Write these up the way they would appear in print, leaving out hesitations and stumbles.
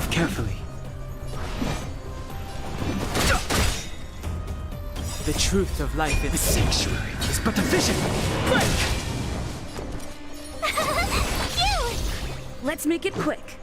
Move carefully. The truth of life in the sanctuary is but a vision. Cute! Let's make it quick.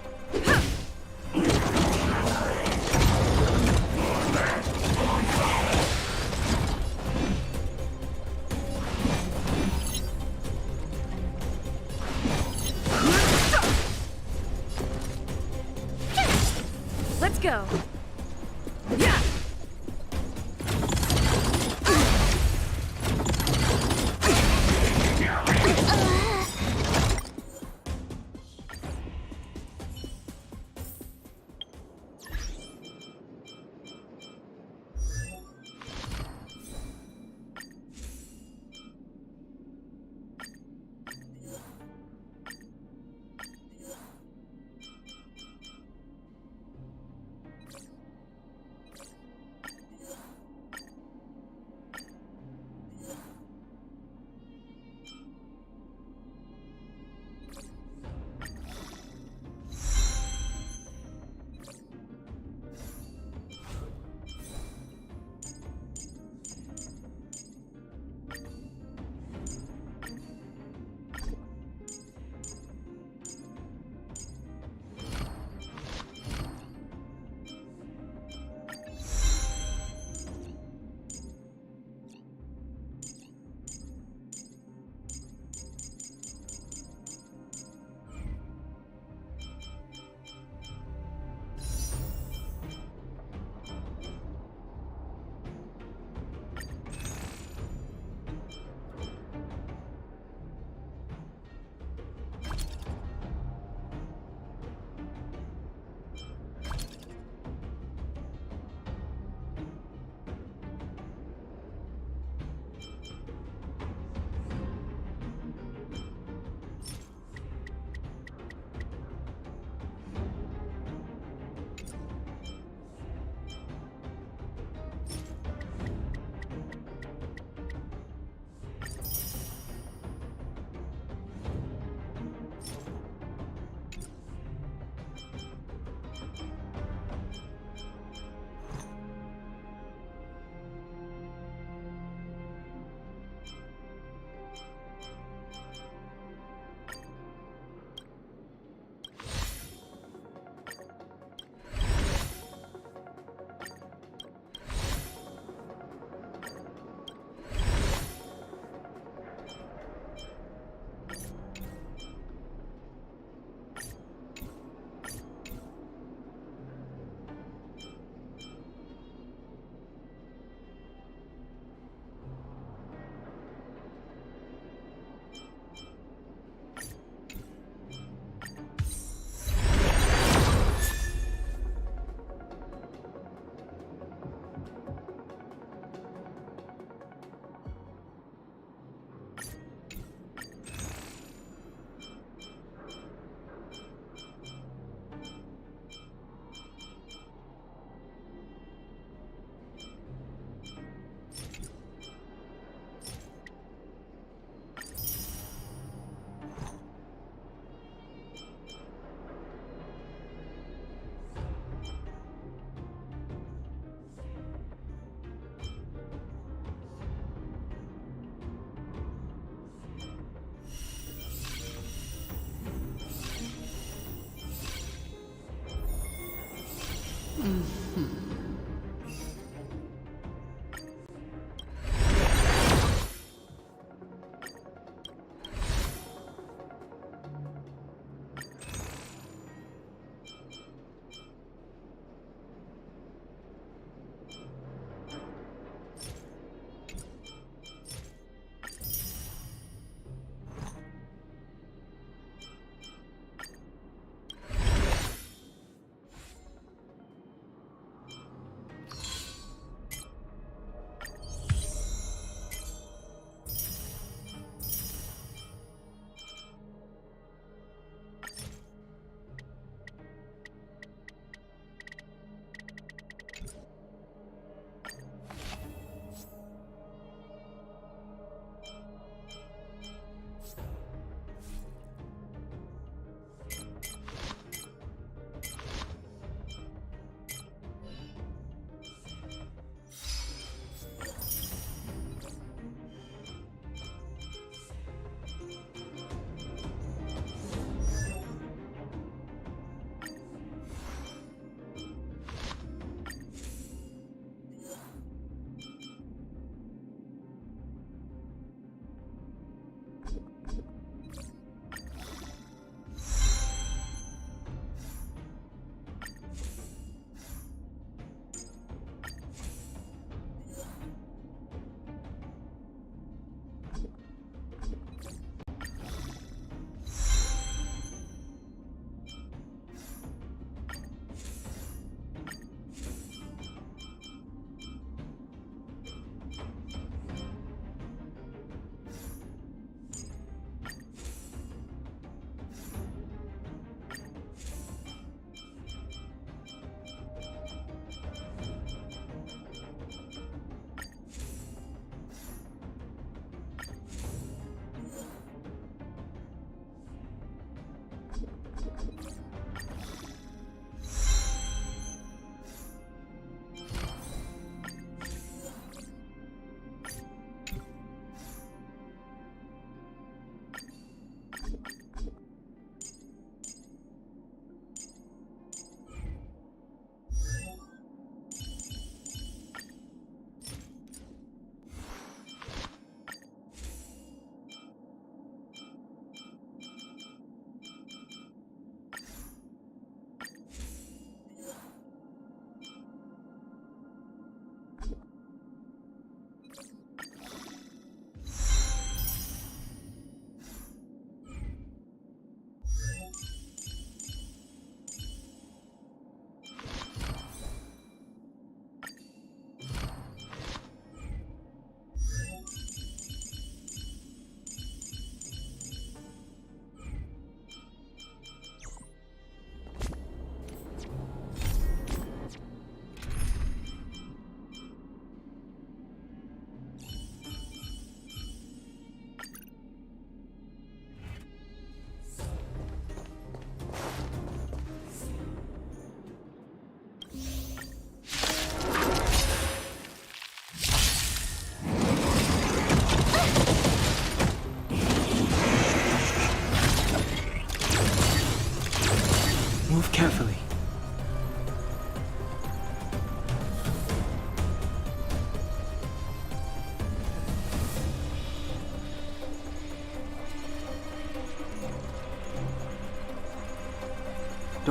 Let's go. Yeah.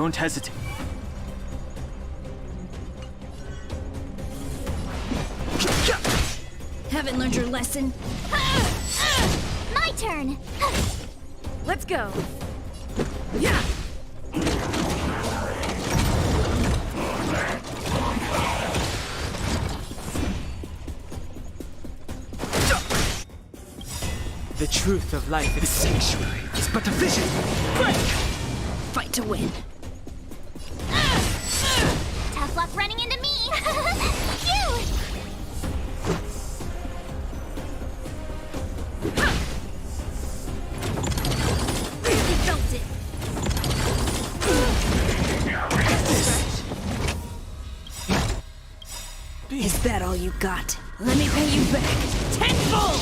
Don't hesitate. Haven't learned your lesson? My turn. Let's go. Yeah! The truth of life in the sanctuary is but a vision. Break! Fight to win. Tough luck running into me. Phew! Really felt it. Is that all you got? Let me pay you back tenfold!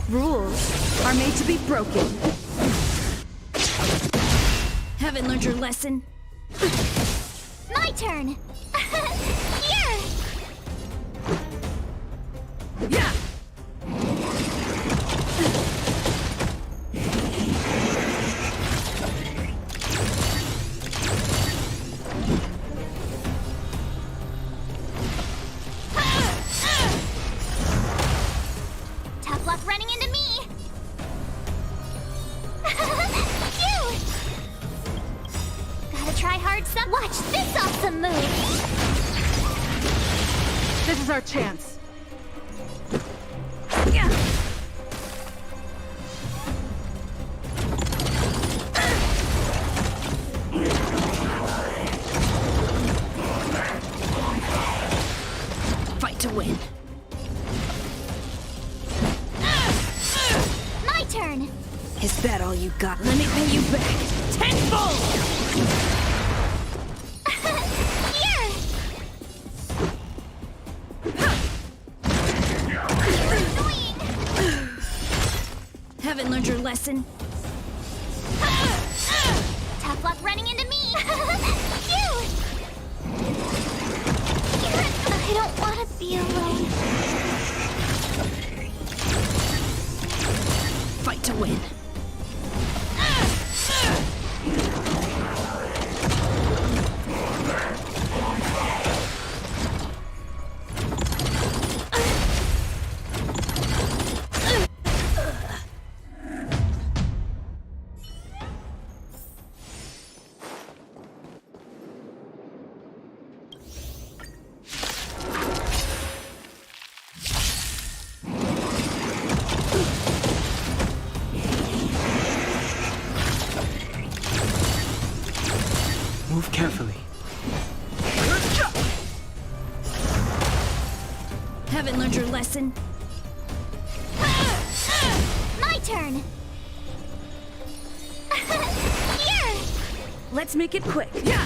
Rules are made to be broken. Haven't learned your lesson? My turn. Here. Yeah! Tough luck running into me. Phew. Gotta try hard some. Watch this awesome move. This is our chance. Yeah! Fight to win. My turn. Is that all you got? Let me pay you back tenfold! Here. Annoying. Haven't learned your lesson? Tough luck running into me. Phew. I don't want to be alone. Fight to win. Move carefully. Haven't learned your lesson? My turn. Here. Let's make it quick. Yeah!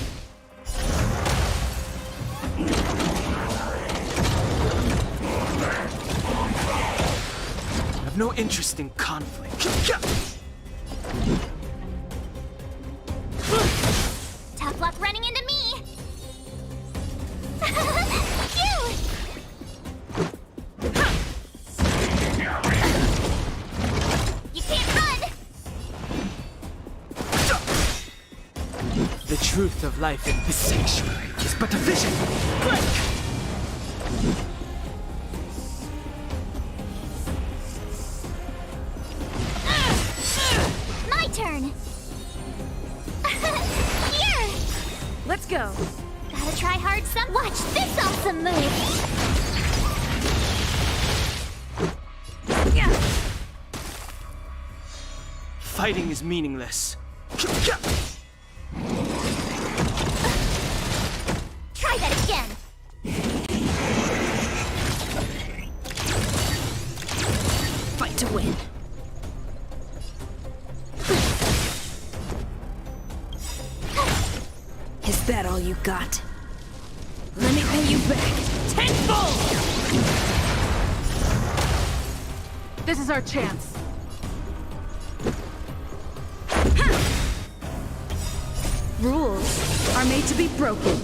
I have no interest in conflict. Tough luck running into me. Phew. You can't run. The truth of life in the sanctuary is but a vision. Break! My turn. Here. Let's go. Gotta try hard some. Watch this awesome move. Yeah! Fighting is meaningless. Try that again. Fight to win. Is that all you got? Let me pay you back tenfold! This is our chance. Rules are made to be broken.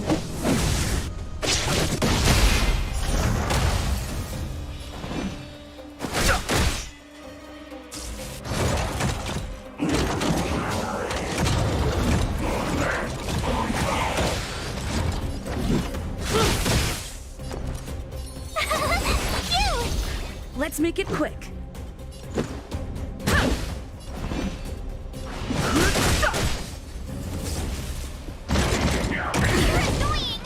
Let's make it quick. You're annoying!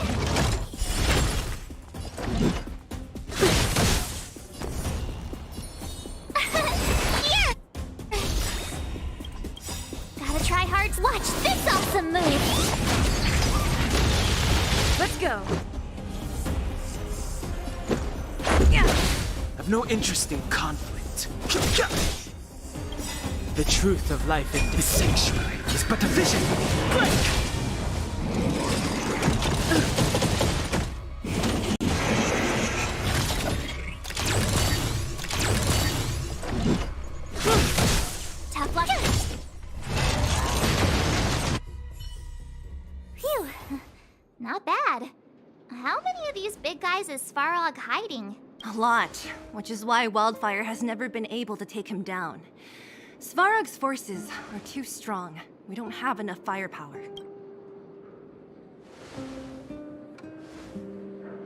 Here! Gotta try hard to watch this awesome move! Let's go. I've no interest in conflict. The truth of life in this sanctuary is but a vision. Break! Tough luck. Phew. Not bad. How many of these big guys is Svarog hiding? A lot, which is why Wildfire has never been able to take him down. Svarog's forces are too strong. We don't have enough firepower.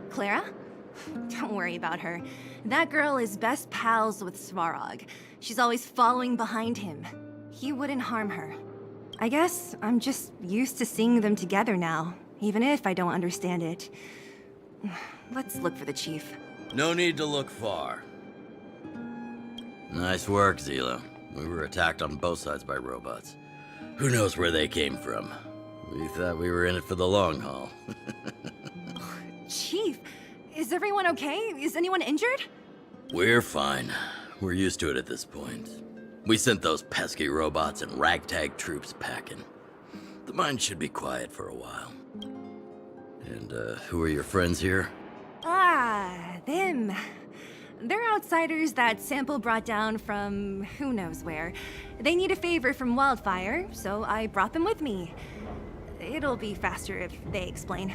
Clara? Don't worry about her. That girl is best pals with Svarog. She's always following behind him. He wouldn't harm her. I guess I'm just used to seeing them together now, even if I don't understand it. Let's look for the chief. No need to look far. Nice work, Zila. We were attacked on both sides by robots. Who knows where they came from? We thought we were in it for the long haul. Chief, is everyone okay? Is anyone injured? We're fine. We're used to it at this point. We sent those pesky robots and ragtag troops packing. The mine should be quiet for a while. And, who are your friends here? Ah, them. They're outsiders that Sample brought down from who knows where. They need a favor from Wildfire, so I brought them with me. It'll be faster if they explain.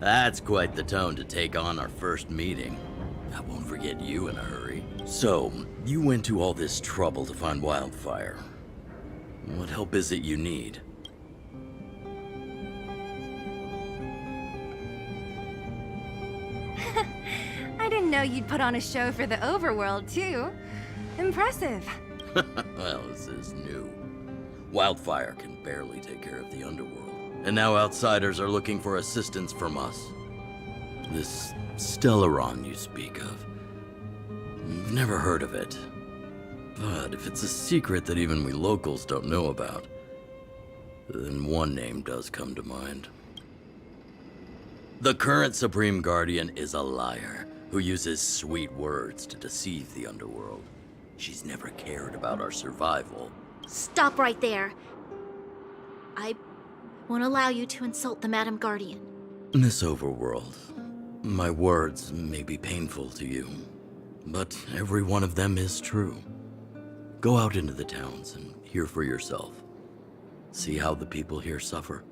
That's quite the tone to take on our first meeting. I won't forget you in a hurry. So, you went to all this trouble to find Wildfire. What help is it you need? I didn't know you'd put on a show for the overworld, too. Impressive. Well, this is new. Wildfire can barely take care of the underworld. And now outsiders are looking for assistance from us. This Stellaron you speak of. I've never heard of it. But if it's a secret that even we locals don't know about, then one name does come to mind. The current Supreme Guardian is a liar who uses sweet words to deceive the underworld. She's never cared about our survival. Stop right there. I won't allow you to insult the Madam Guardian. In this overworld, my words may be painful to you, but every one of them is true. Go out into the towns and hear for yourself. See how the people here suffer.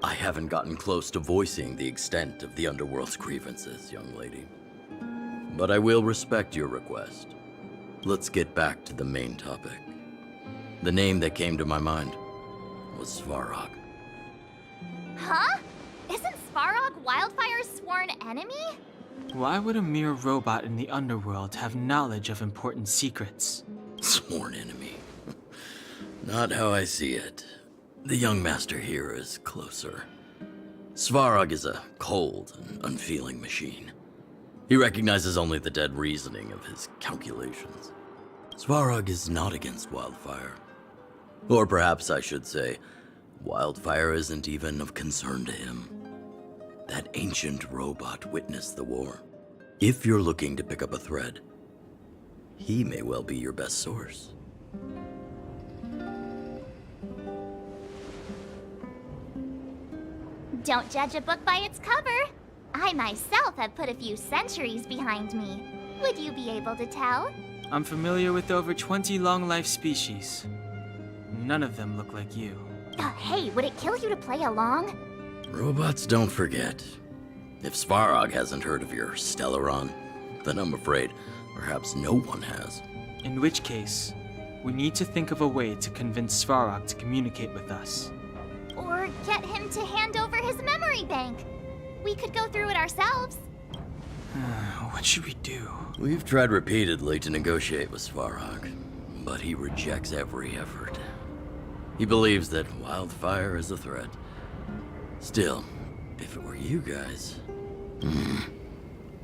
I haven't gotten close to voicing the extent of the underworld's grievances, young lady. But I will respect your request. Let's get back to the main topic. The name that came to my mind was Svarog. Huh? Isn't Svarog Wildfire's sworn enemy? Why would a mere robot in the underworld have knowledge of important secrets? Sworn enemy. Not how I see it. The young master here is closer. Svarog is a cold and unfeeling machine. He recognizes only the dead reasoning of his calculations. Svarog is not against Wildfire. Or perhaps I should say, Wildfire isn't even of concern to him. That ancient robot witnessed the war. If you're looking to pick up a thread, he may well be your best source. Don't judge a book by its cover. I myself have put a few centuries behind me. Would you be able to tell? I'm familiar with over 20 long-life species. None of them look like you. Hey, would it kill you to play along? Robots don't forget. If Svarog hasn't heard of your Stellaron, then I'm afraid perhaps no one has. In which case, we need to think of a way to convince Svarog to communicate with us. Or or get him to hand over his memory bank. We could go through it ourselves. What should we do? We've tried repeatedly to negotiate with Svarog, but he rejects every effort. He believes that wildfire is a threat. Still, if it were you guys...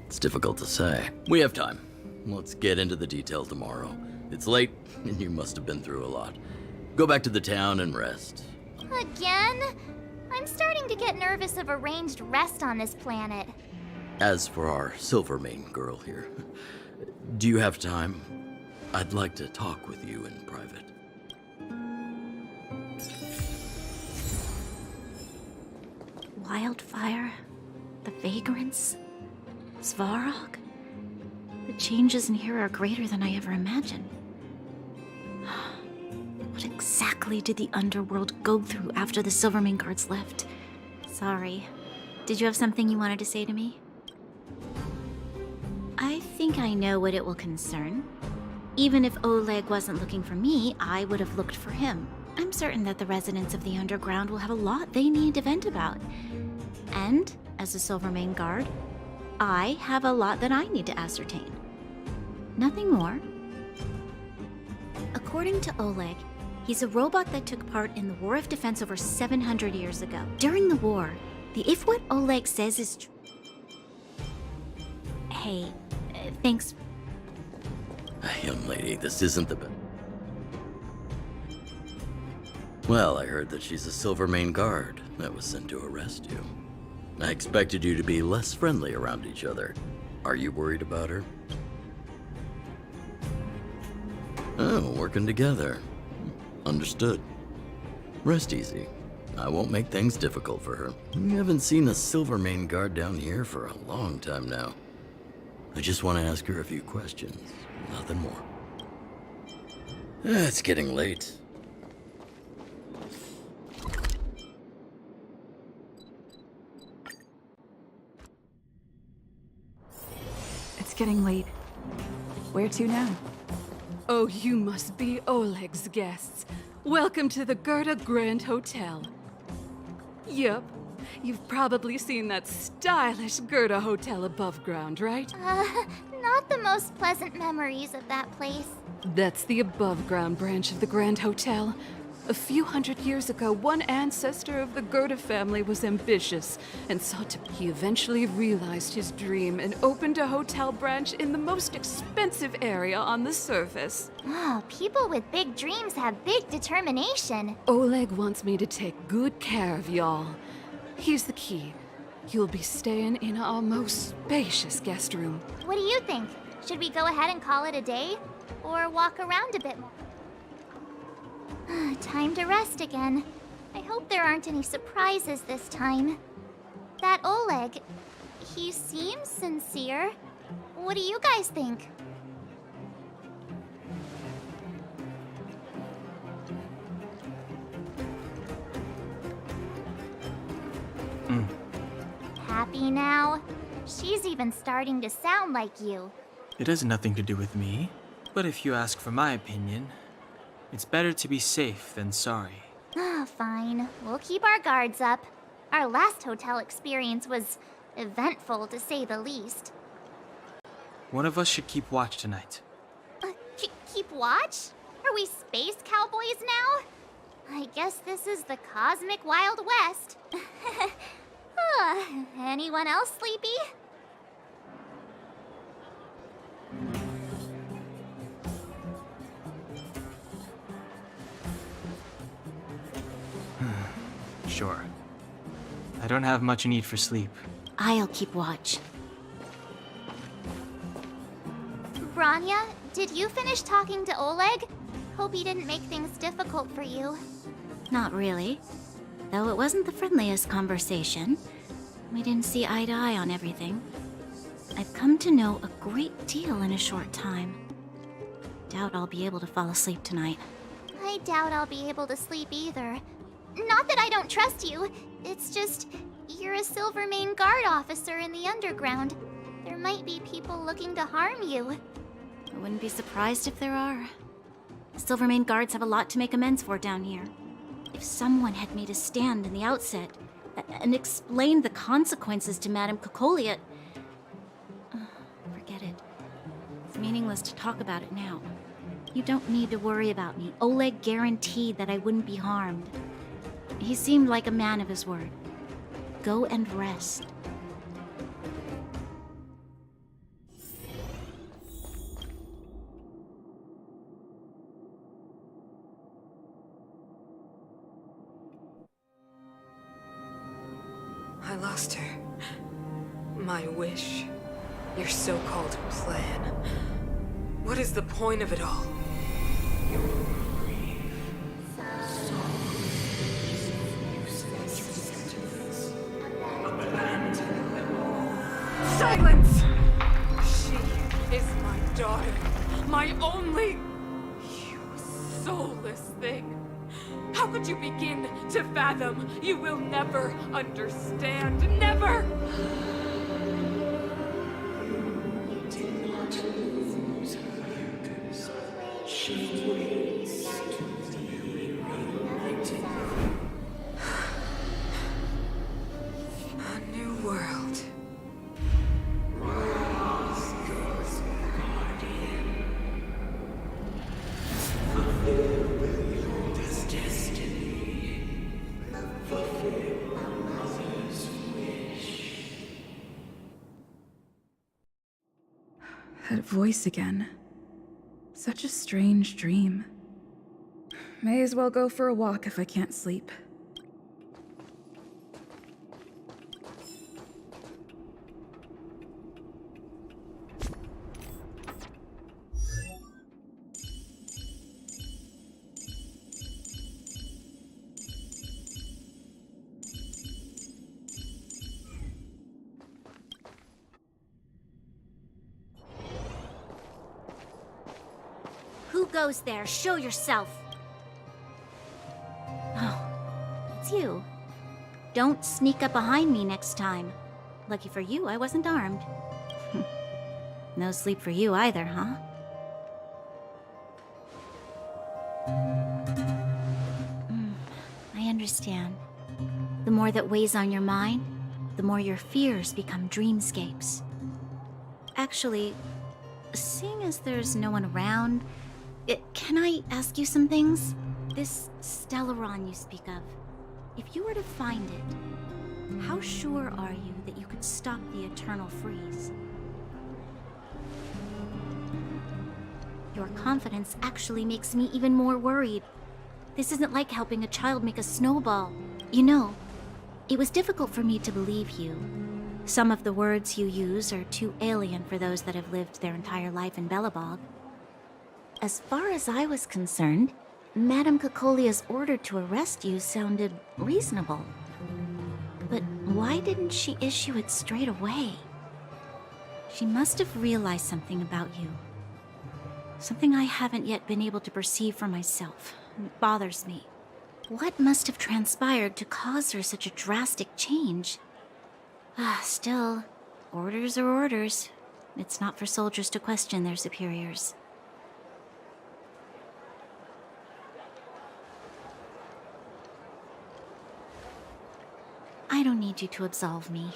it's difficult to say. We have time. Let's get into the detail tomorrow. It's late, and you must have been through a lot. Go back to the town and rest. Again? I'm starting to get nervous of arranged rest on this planet. As for our Silvermane girl here, do you have time? I'd like to talk with you in private. Wildfire, the vagrants, Svarog. The changes in here are greater than I ever imagined. What exactly did the underworld go through after the Silvermane guards left? Sorry. Did you have something you wanted to say to me? I think I know what it will concern. Even if Oleg wasn't looking for me, I would have looked for him. I'm certain that the residents of the underground will have a lot they need to vent about. And, as a Silvermane guard, I have a lot that I need to ascertain. Nothing more. According to Oleg, he's a robot that took part in the War of Defense over 700 years ago. During the war, if what Oleg says is true... Hey, thanks. Young lady, this isn't the best. Well, I heard that she's a Silvermane guard that was sent to arrest you. I expected you to be less friendly around each other. Are you worried about her? Oh, working together. Understood. Rest easy. I won't make things difficult for her. We haven't seen a Silvermane guard down here for a long time now. I just want to ask her a few questions. Nothing more. It's getting late. It's getting late. Where to now? Oh, you must be Oleg's guests. Welcome to the Gerda Grand Hotel. Yep, you've probably seen that stylish Gerda Hotel above ground, right? Not the most pleasant memories of that place. That's the above ground branch of the Grand Hotel. A few hundred years ago, one ancestor of the Gerda family was ambitious and sought to. He eventually realized his dream and opened a hotel branch in the most expensive area on the surface. Oh, people with big dreams have big determination. Oleg wants me to take good care of y'all. Here's the key. You'll be staying in our most spacious guest room. What do you think? Should we go ahead and call it a day? Or walk around a bit more? Time to rest again. I hope there aren't any surprises this time. That Oleg, he seems sincere. What do you guys think? Happy now? She's even starting to sound like you. It has nothing to do with me. But if you ask for my opinion, it's better to be safe than sorry. Fine. We'll keep our guards up. Our last hotel experience was eventful, to say the least. One of us should keep watch tonight. Keep watch? Are we space cowboys now? I guess this is the cosmic Wild West. Anyone else sleepy? Sure. I don't have much need for sleep. I'll keep watch. Branya, did you finish talking to Oleg? Hope he didn't make things difficult for you. Not really. Though it wasn't the friendliest conversation. We didn't see eye to eye on everything. I've come to know a great deal in a short time. Doubt I'll be able to fall asleep tonight. I doubt I'll be able to sleep either. Not that I don't trust you. It's just, you're a Silvermane guard officer in the underground. There might be people looking to harm you. I wouldn't be surprised if there are. Silvermane guards have a lot to make amends for down here. If someone had made a stand in the outset and explained the consequences to Madame Cocolia... Forget it. It's meaningless to talk about it now. You don't need to worry about me. Oleg guaranteed that I wouldn't be harmed. He seemed like a man of his word. Go and rest. I lost her. My wish. Your so-called plan. What is the point of it all? Silence! She is my daughter. My only... You soulless thing. How could you begin to fathom? You will never understand. Never! A new world. That voice again. Such a strange dream. May as well go for a walk if I can't sleep. Who goes there? Show yourself! Oh, it's you. Don't sneak up behind me next time. Lucky for you, I wasn't armed. No sleep for you either, huh? I understand. The more that weighs on your mind, the more your fears become dreamscapes. Actually, seeing as there's no one around, can I ask you some things? This Stellaron you speak of, if you were to find it, how sure are you that you could stop the eternal freeze? Your confidence actually makes me even more worried. This isn't like helping a child make a snowball. You know, it was difficult for me to believe you. Some of the words you use are too alien for those that have lived their entire life in Belobog. As far as I was concerned, Madame Cocolia's order to arrest you sounded reasonable. But why didn't she issue it straight away? She must have realized something about you. Something I haven't yet been able to perceive for myself. It bothers me. What must have transpired to cause her such a drastic change? Still, orders are orders. It's not for soldiers to question their superiors. I don't need you to absolve me.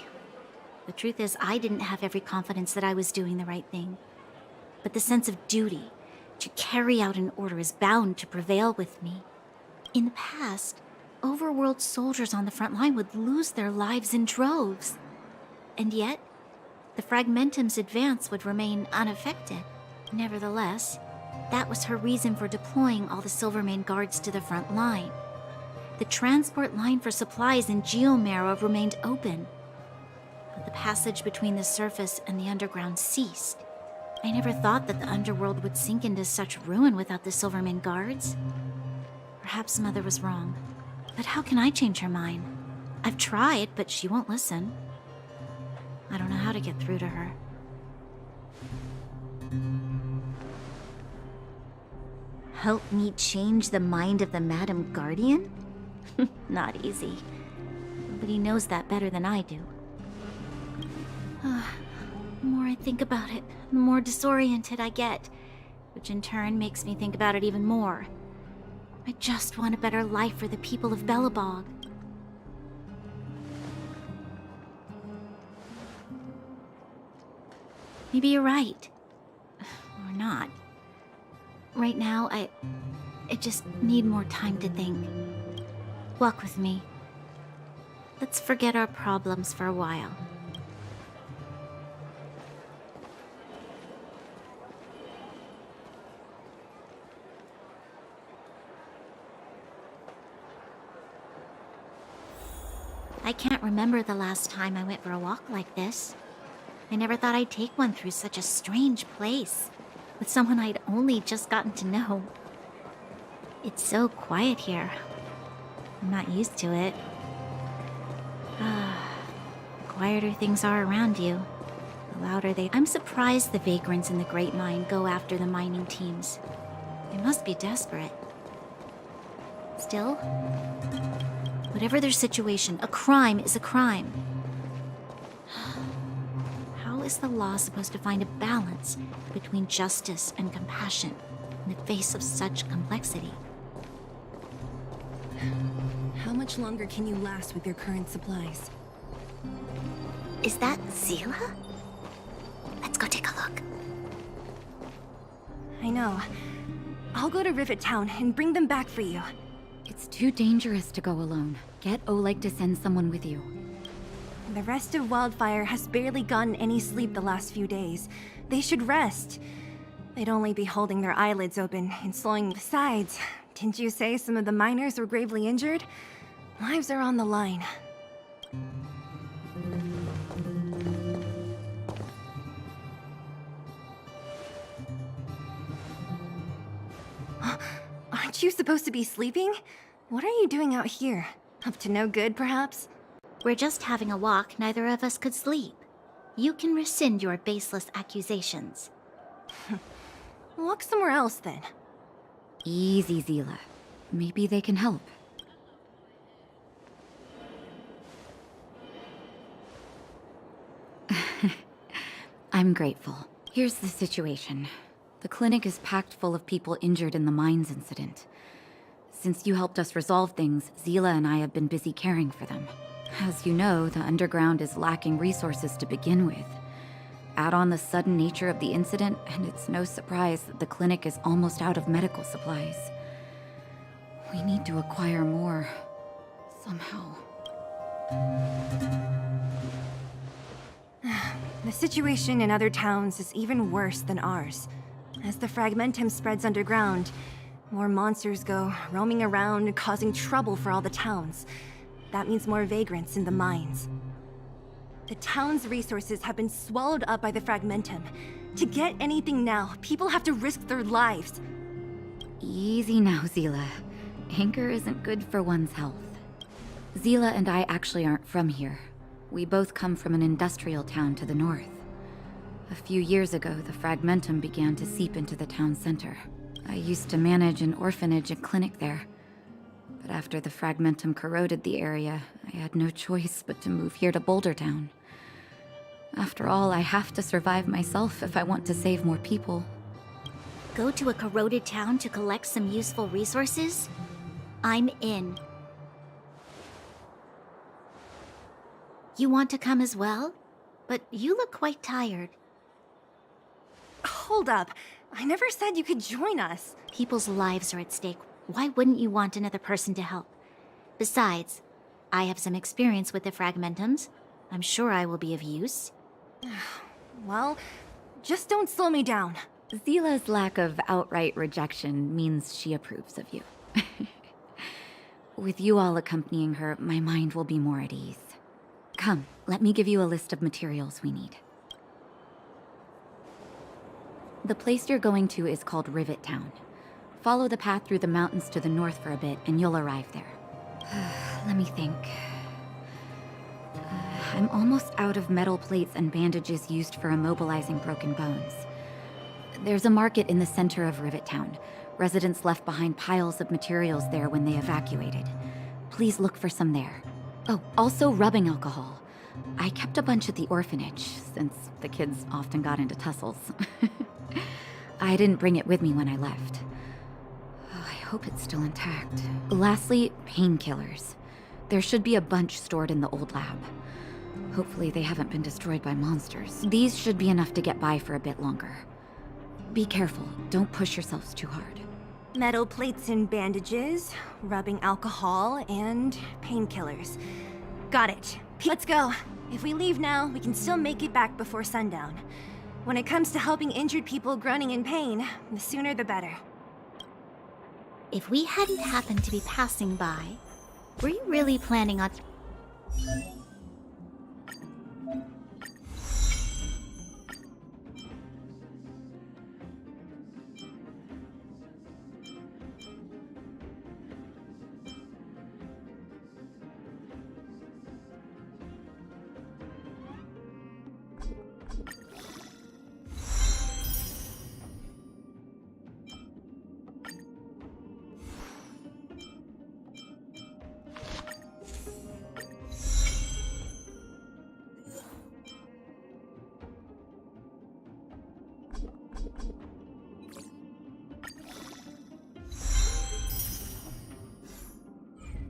The truth is, I didn't have every confidence that I was doing the right thing. But the sense of duty to carry out an order is bound to prevail with me. In the past, overworld soldiers on the front line would lose their lives in droves. And yet, the Fragmentum's advance would remain unaffected. Nevertheless, that was her reason for deploying all the Silvermane guards to the front line. The transport line for supplies in Geomarrow remained open, but the passage between the surface and the underground ceased. I never thought that the underworld would sink into such ruin without the Silvermane guards. Perhaps Mother was wrong, but how can I change her mind? I've tried, but she won't listen. I don't know how to get through to her. Help me change the mind of the Madam Guardian? Not easy. Nobody knows that better than I do. The more I think about it, the more disoriented I get, which in turn makes me think about it even more. I just want a better life for the people of Belobog. Maybe you're right. Or not. Right now, I just need more time to think. Walk with me. Let's forget our problems for a while. I can't remember the last time I went for a walk like this. I never thought I'd take one through such a strange place, with someone I'd only just gotten to know. It's so quiet here. I'm not used to it. The quieter things are around you, the louder they... I'm surprised the vagrants in the Great Mine go after the mining teams. They must be desperate. Still, whatever their situation, a crime is a crime. How is the law supposed to find a balance between justice and compassion in the face of such complexity? How much longer can you last with your current supplies? Is that Zila? Let's go take a look. I know. I'll go to Rivet Town and bring them back for you. It's too dangerous to go alone. Get Oleg to send someone with you. The rest of Wildfire has barely gotten any sleep the last few days. They should rest. They'd only be holding their eyelids open and slowing. Besides, didn't you say some of the miners were gravely injured? Lives are on the line. Aren't you supposed to be sleeping? What are you doing out here? Up to no good, perhaps? We're just having a walk. Neither of us could sleep. You can rescind your baseless accusations. Walk somewhere else, then. Easy, Zila. Maybe they can help. I'm grateful. Here's the situation. The clinic is packed full of people injured in the mines incident. Since you helped us resolve things, Zila and I have been busy caring for them. As you know, the underground is lacking resources to begin with. Add on the sudden nature of the incident, and it's no surprise that the clinic is almost out of medical supplies. We need to acquire more, somehow. The situation in other towns is even worse than ours. As the Fragmentum spreads underground, more monsters go roaming around, causing trouble for all the towns. That means more vagrants in the mines. The town's resources have been swallowed up by the Fragmentum. To get anything now, people have to risk their lives. Easy now, Zila. Anger isn't good for one's health. Zila and I actually aren't from here. We both come from an industrial town to the north. A few years ago, the Fragmentum began to seep into the town center. I used to manage an orphanage and clinic there. But after the Fragmentum corroded the area, I had no choice but to move here to Boulder Town. After all, I have to survive myself if I want to save more people. Go to a corroded town to collect some useful resources? I'm in. You want to come as well? But you look quite tired. Hold up. I never said you could join us. People's lives are at stake. Why wouldn't you want another person to help? Besides, I have some experience with the Fragmentums. I'm sure I will be of use. Well, just don't slow me down. Zila's lack of outright rejection means she approves of you. With you all accompanying her, my mind will be more at ease. Come, let me give you a list of materials we need. The place you're going to is called Rivet Town. Follow the path through the mountains to the north for a bit, and you'll arrive there. Let me think. I'm almost out of metal plates and bandages used for immobilizing broken bones. There's a market in the center of Rivet Town. Residents left behind piles of materials there when they evacuated. Please look for some there. Oh, also rubbing alcohol. I kept a bunch at the orphanage, since the kids often got into tussles. I didn't bring it with me when I left. Oh, I hope it's still intact. Lastly, painkillers. There should be a bunch stored in the old lab. Hopefully they haven't been destroyed by monsters. These should be enough to get by for a bit longer. Be careful, don't push yourselves too hard. Metal plates and bandages, rubbing alcohol, and painkillers. Got it. Let's go. If we leave now, we can still make it back before sundown. When it comes to helping injured people groaning in pain, the sooner the better. If we hadn't happened to be passing by, were you really planning on...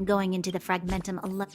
going into the Fragmentum alone?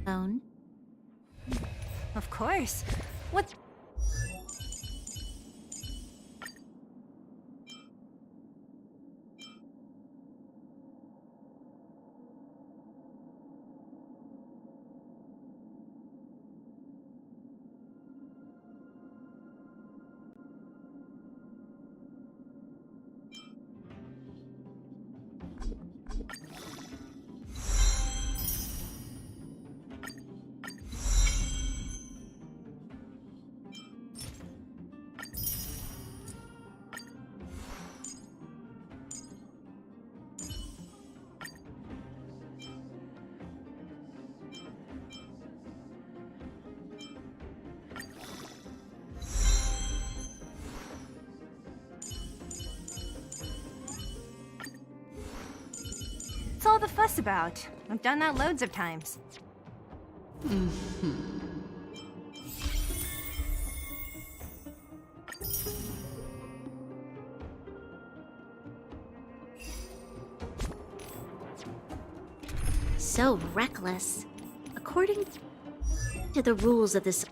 Own? Of course. What? What's all the fuss about? I've done that loads of times. So reckless. According to the rules of this...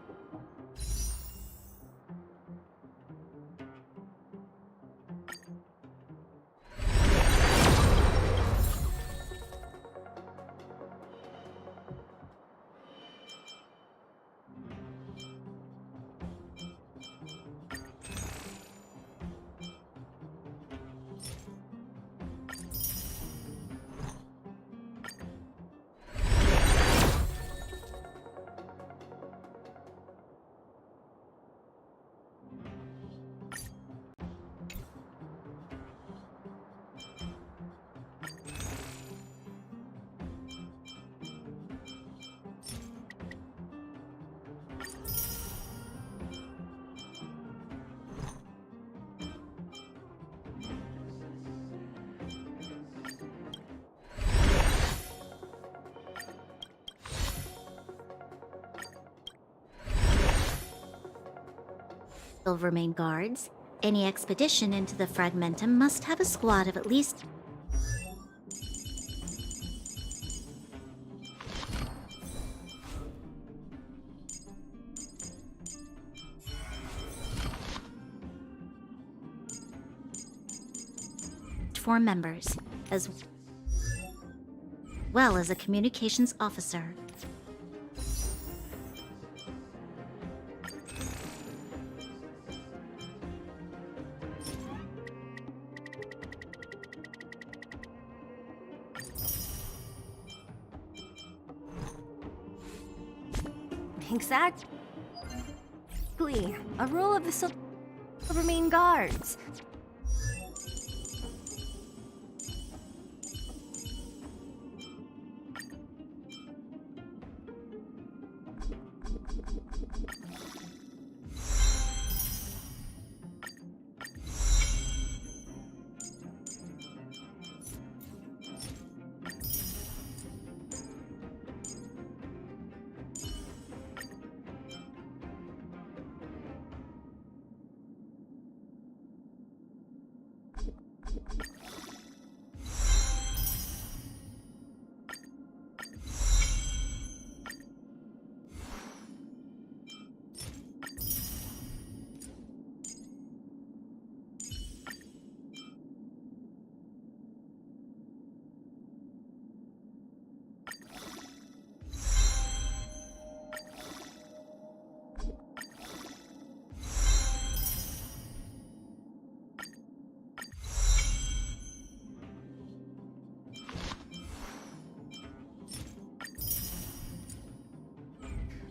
Silvermane guards. Any expedition into the Fragmentum must have a squad of at least... four members, as well as a communications officer. Exactly. A rule of the Silvermane guards.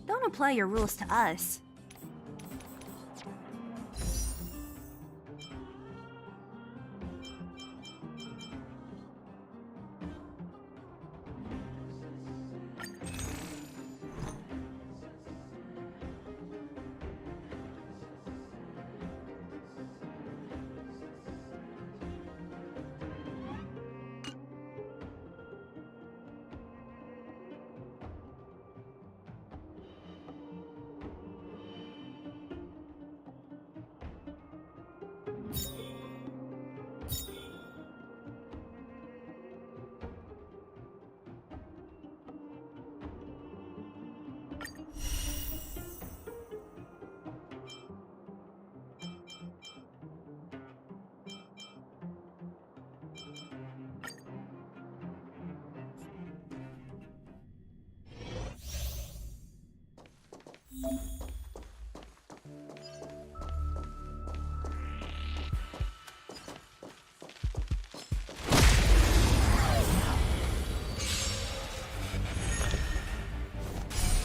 Don't apply your rules to us.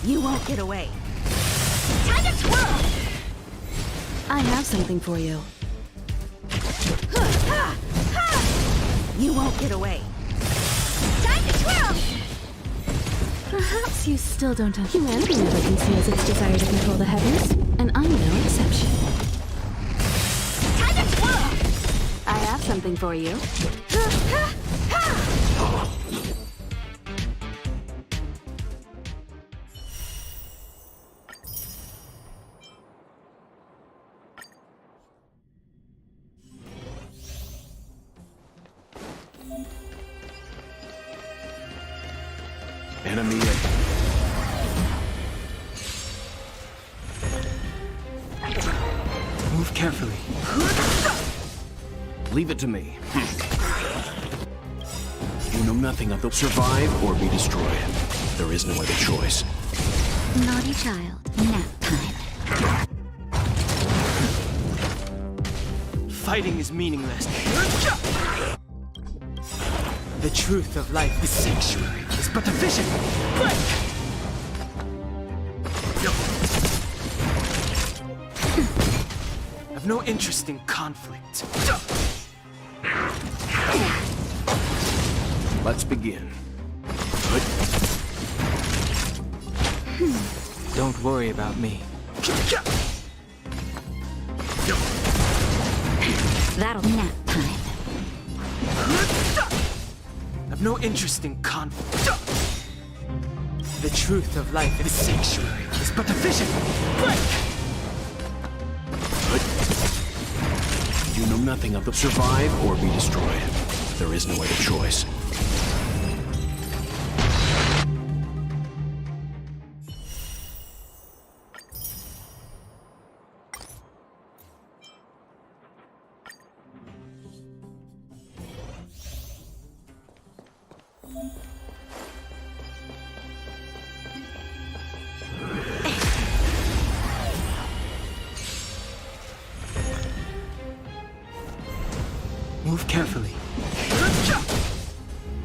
You won't get away. Time to twirl! I have something for you. You won't get away. Time to twirl! Perhaps you still don't have humanity never conceals its desire to control the heavens, and I'm no exception. Time to twirl! I have something for you. Enemy. Move carefully. Leave it to me. You know nothing of the survive or be destroyed. There is no other choice. Naughty child, nap time. Fighting is meaningless. The truth of life, the sanctuary, is but a vision. Break! I've no interest in conflict. Let's begin. Don't worry about me. That'll nap time. I've no interest in conflict. The truth of life, the sanctuary, is but a vision. Break! You know nothing of the survive or be destroyed. There is no other choice. Move carefully.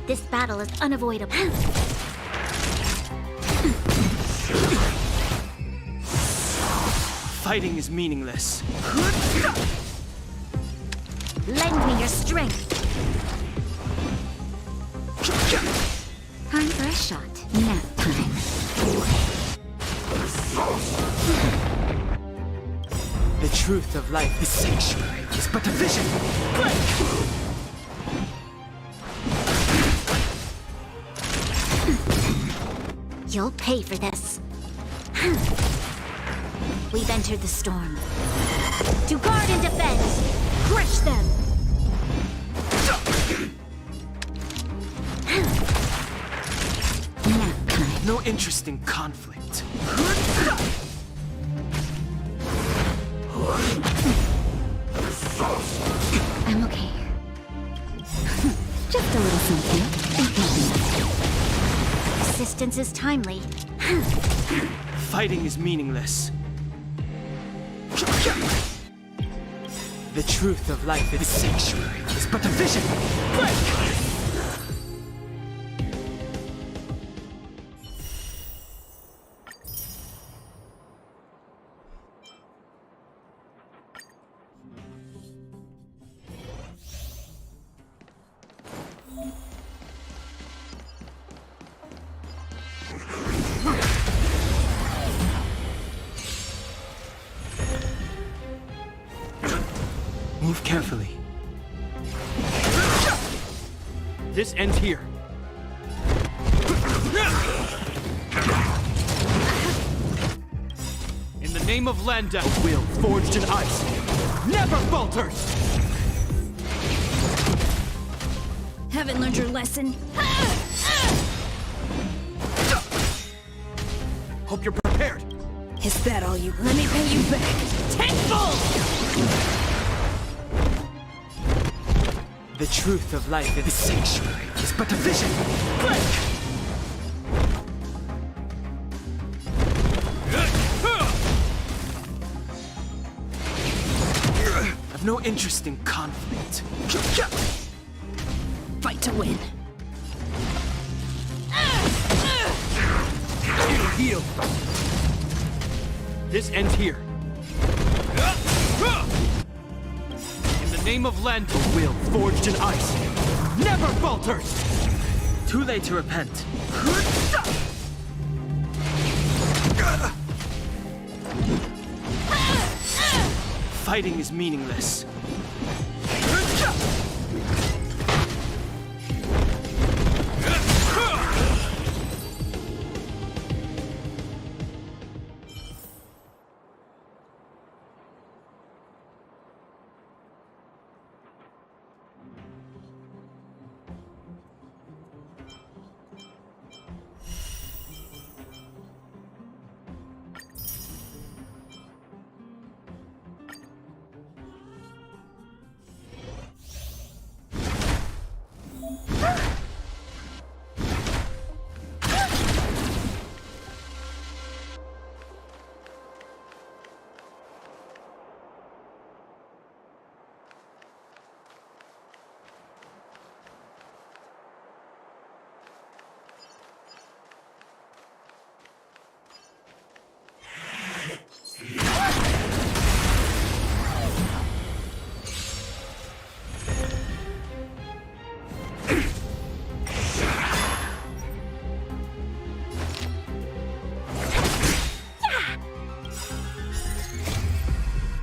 This battle is unavoidable. Fighting is meaningless. Lend me your strength. Time for a shot. Nap time. The truth of life is sanctuary. It's but a vision. You'll pay for this. We've entered the storm. To guard and defend! Crush them! Nap time. No interest in conflict. I'm okay. Just a little something. Assistance is timely. Fighting is meaningless. The truth of life is sanctuary. It's but a vision. Move carefully. This ends here. In the name of Landa, a will forged in ice never falters! Haven't learned your lesson. Hope you're prepared. Is that all you? Let me pay you back. Tenfold! The truth of life is sanctuary. It's but a vision. I've no interest in conflict. Fight to win. Heal. This ends here. In the name of Landa, a will forged in ice never falters! Too late to repent. Fighting is meaningless.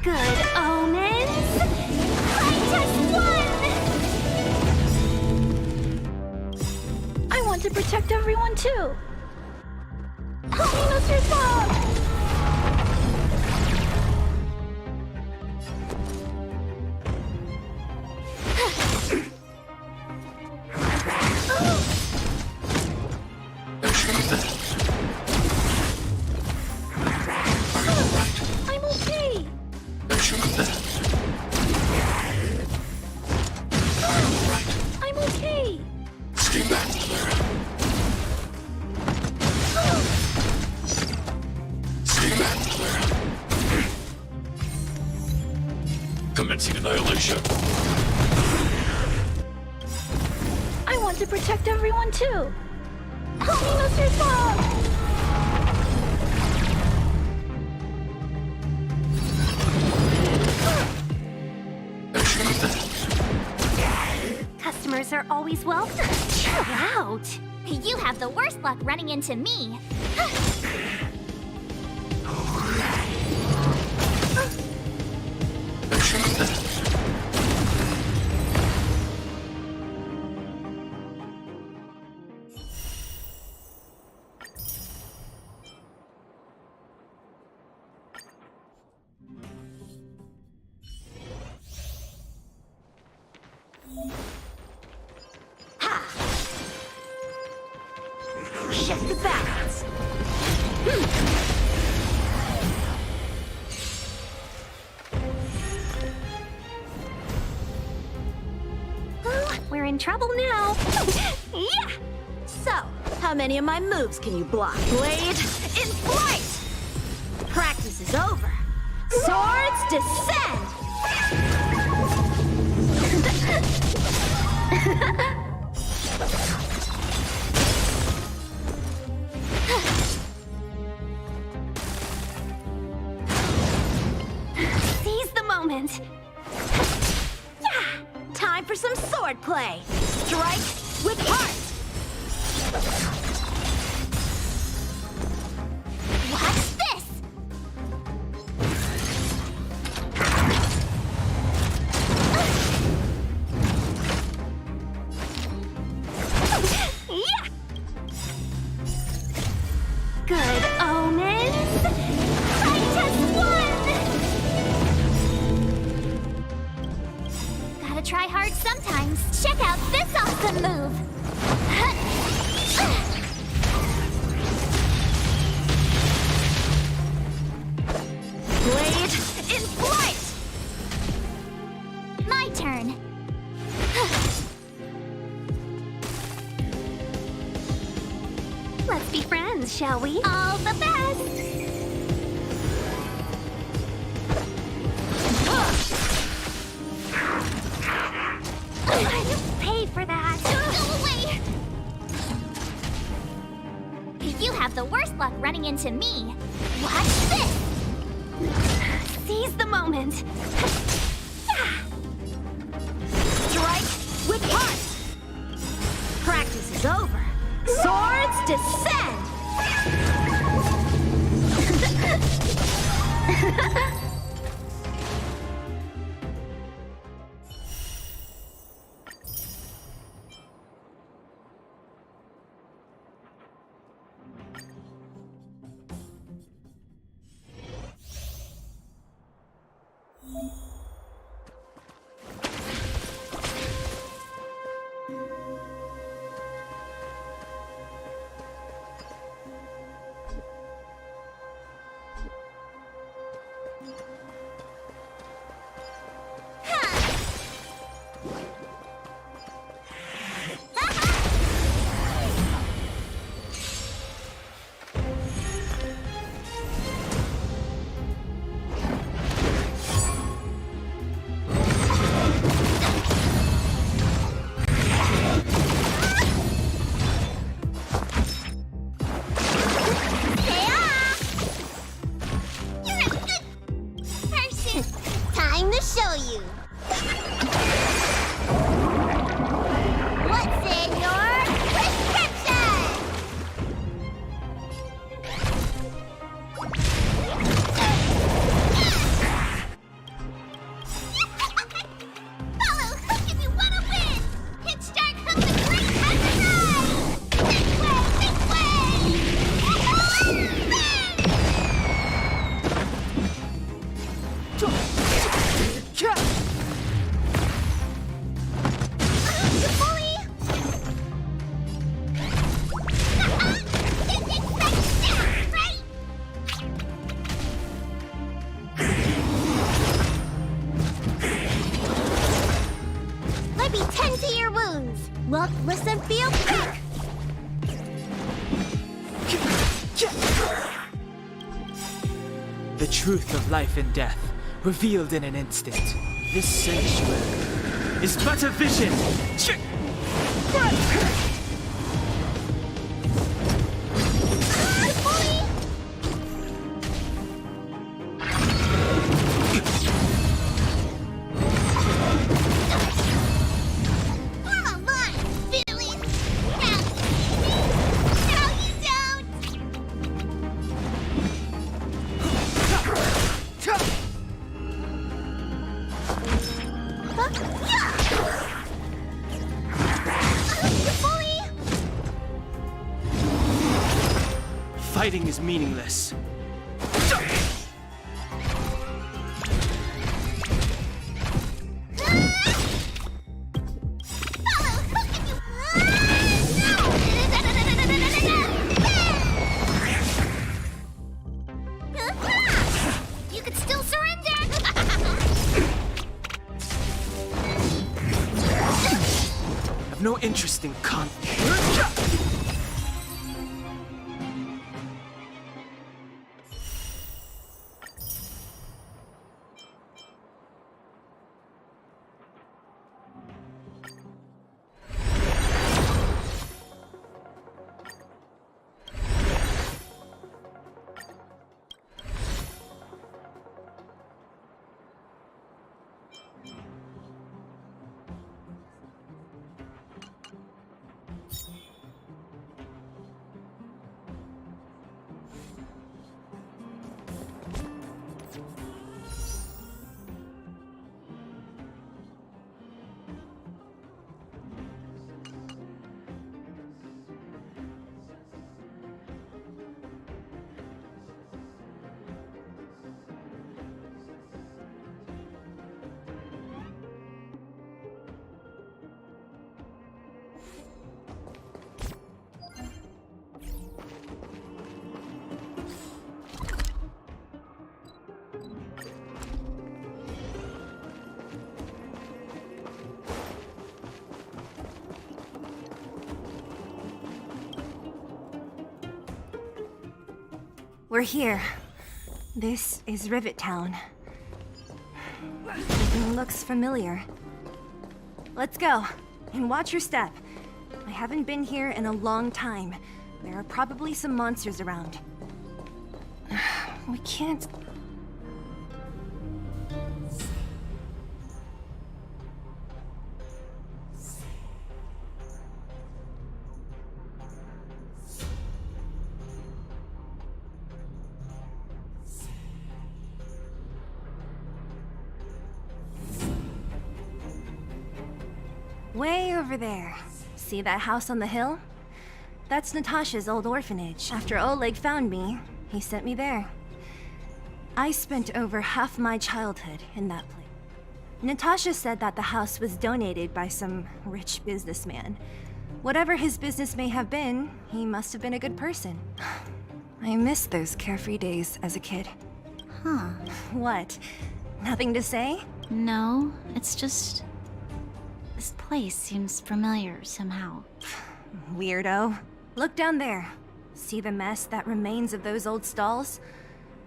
Good omens! I just won! I want to protect everyone too! Help me, Mr. Bob! Commencing annihilation. I want to protect everyone too. Help me, Mr. Song! Customers are always welcome. Chill out. You have the worst luck running into me. Shift the balance. We're in trouble now. Yeah! So, how many of my moves can you block? Blade in flight! Practice is over. Swords descend! Seize the moment. Yeah! Time for some sword play. Strike with heart! Watch this. Yeah! Good omens! I just won! Gotta try hard sometimes. Check out this awesome move. Blade in flight! My turn. Let's be friends, shall we? All the best. I paid for that. Go away. You have the worst luck running into me. Watch this. Seize the moment. Strike with heart. Practice is over. Swords descend. Time to show you. What's in your prescription? Follow Hook if you want to win. Hit start Hook the Great Hunter. This way, Let me tend to your wounds. Look, listen, feel, pick. The truth of life and death, revealed in an instant. This sanctuary is but a vision. Come on, villain! Now you don't! Fighting is meaningless. You could still surrender! I've no interest in conflict. We're here. This is Rivet Town. Everything looks familiar. Let's go, and watch your step. I haven't been here in a long time. There are probably some monsters around. We can't... Way over there. See that house on the hill? That's Natasha's old orphanage. After Oleg found me, he sent me there. I spent over half my childhood in that place. Natasha said that the house was donated by some rich businessman. Whatever his business may have been, he must have been a good person. I miss those carefree days as a kid. Huh. What? Nothing to say? No, it's just... this place seems familiar somehow. Weirdo. Look down there. See the mess that remains of those old stalls?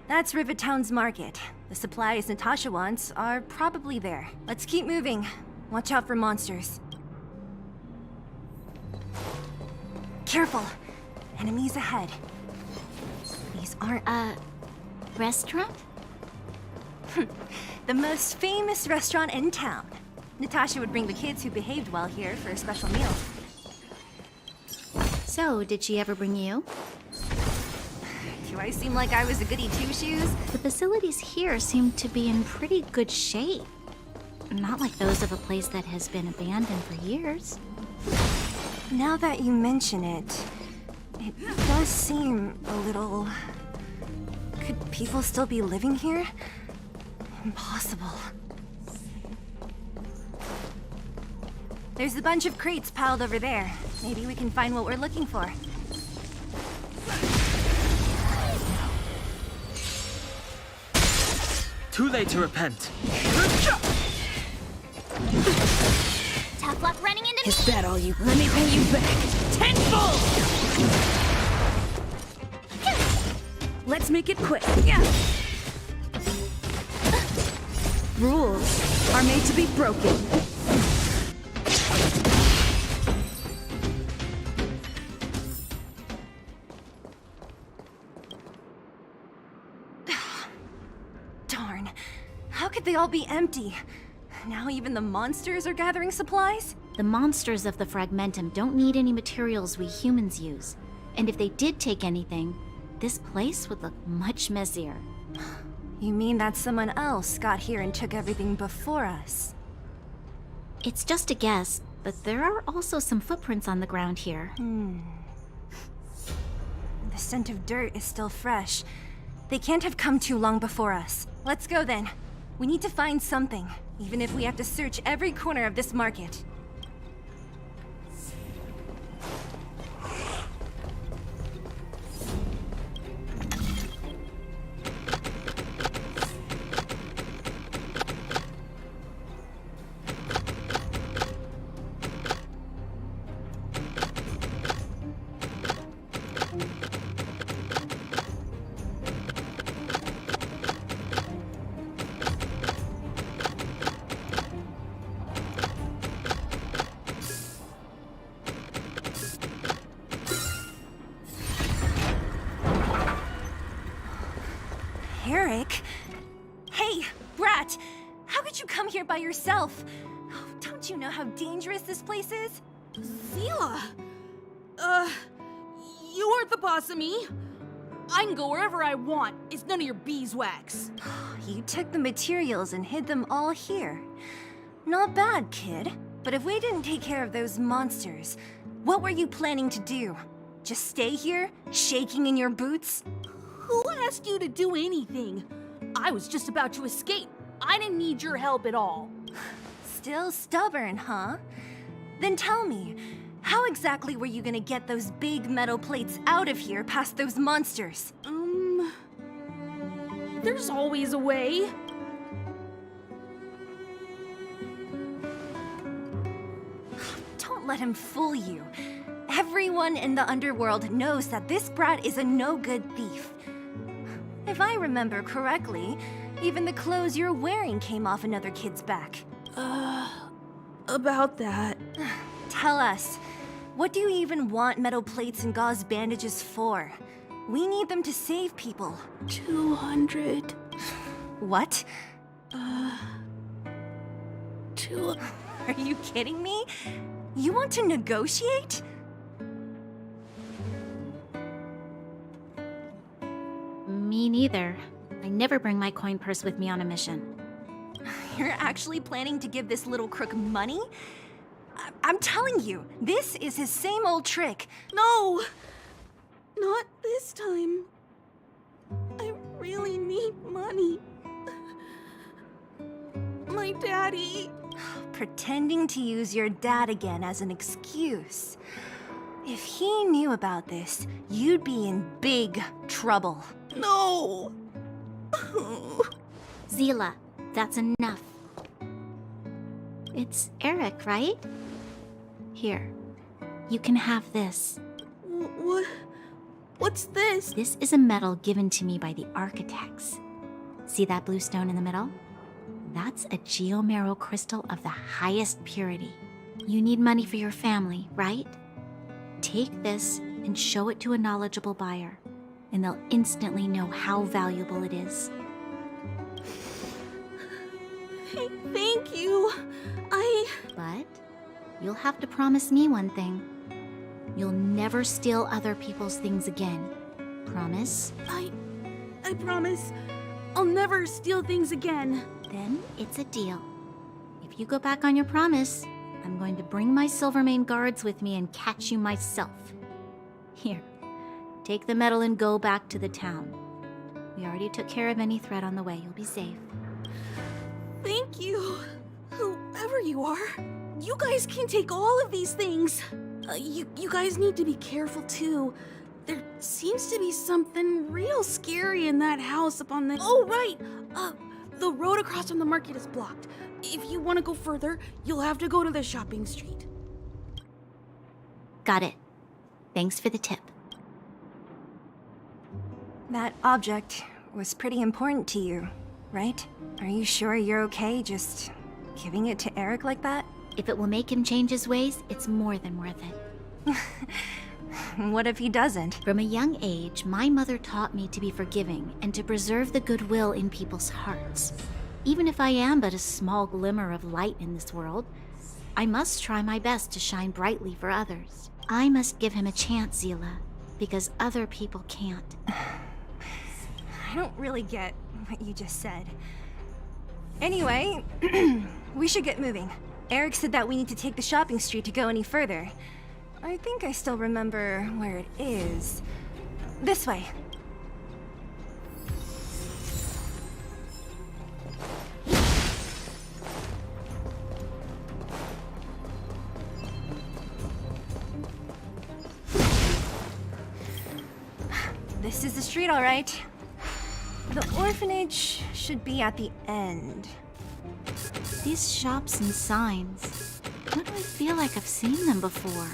That's Rivet Town's market. The supplies Natasha wants are probably there. Let's keep moving. Watch out for monsters. Careful! Enemies ahead. These aren't... Restaurant? the most famous restaurant in town. Natasha would bring the kids who behaved well here for a special meal. So, did she ever bring you? Do I seem like I was a goody two-shoes? The facilities here seem to be in pretty good shape. Not like those of a place that has been abandoned for years. Now that you mention it, it does seem a little... Could people still be living here? Impossible. There's a bunch of crates piled over there. Maybe we can find what we're looking for. Too late to repent. Tough luck running into me! Is that all you? Let me pay you back tenfold! Let's make it quick. Yeah. Rules. are made to be broken. Darn. How could they all be empty? Now even the monsters are gathering supplies? The monsters of the Fragmentum don't need any materials we humans use. And if they did take anything, this place would look much messier. You mean that someone else got here and took everything before us? It's just a guess, but there are also some footprints on the ground here. The scent of dirt is still fresh. They can't have come too long before us. Let's go then. We need to find something, even if we have to search every corner of this market. Eric? Hey, Brat! How could you come here by yourself? Oh, don't you know how dangerous this place is? Zila! You aren't the boss of me. I can go wherever I want. It's none of your beeswax. You took the materials and hid them all here. Not bad, kid. But if we didn't take care of those monsters, what were you planning to do? Just stay here, shaking in your boots? Who asked you to do anything? I was just about to escape. I didn't need your help at all. Still stubborn, huh? Then tell me, how exactly were you gonna get those big metal plates out of here past those monsters? There's always a way. Don't let him fool you. Everyone in the underworld knows that this brat is a no-good thief. If I remember correctly, even the clothes you're wearing came off another kid's back. About that. Tell us, what do you even want metal plates and gauze bandages for? We need them to save people. 200. What? Two. Are you kidding me? You want to negotiate? Me neither. I never bring my coin purse with me on a mission. You're actually planning to give this little crook money? I'm telling you, this is his same old trick. No! Not this time. I really need money. My daddy. Pretending to use your dad again as an excuse. If he knew about this, you'd be in big trouble. No! Zila, that's enough. It's Eric, right? Here, you can have this. What's this? This is a medal given to me by the architects. See that blue stone in the middle? That's a geomerral crystal of the highest purity. You need money for your family, right? Take this and show it to a knowledgeable buyer, and they'll instantly know how valuable it is. Thank you. But you'll have to promise me one thing. You'll never steal other people's things again. Promise? I promise. I'll never steal things again. Then it's a deal. If you go back on your promise, I'm going to bring my Silvermane guards with me and catch you myself. Here, take the medal and go back to the town. We already took care of any threat on the way. You'll be safe. Thank you. Whoever you are, you guys can take all of these things. You guys need to be careful too. There seems to be something real scary in that house up on the... Oh, right! The road across from the market is blocked. If you want to go further, you'll have to go to the shopping street. Got it. Thanks for the tip. That object was pretty important to you, right? Are you sure you're okay just Giving it to Eric like that? If it will make him change his ways, it's more than worth it. What if he doesn't? From a young age, my mother taught me to be forgiving and to preserve the goodwill in people's hearts. Even if I am but a small glimmer of light in this world, I must try my best to shine brightly for others. I must give him a chance, Zila, because other people can't. I don't really get what you just said. Anyway, we should get moving. Eric said that we need to take the shopping street to go any further. I think I still remember where it is. This way. This is the street, all right. The orphanage should be at the end. These shops and signs. Why do I feel like I've seen them before?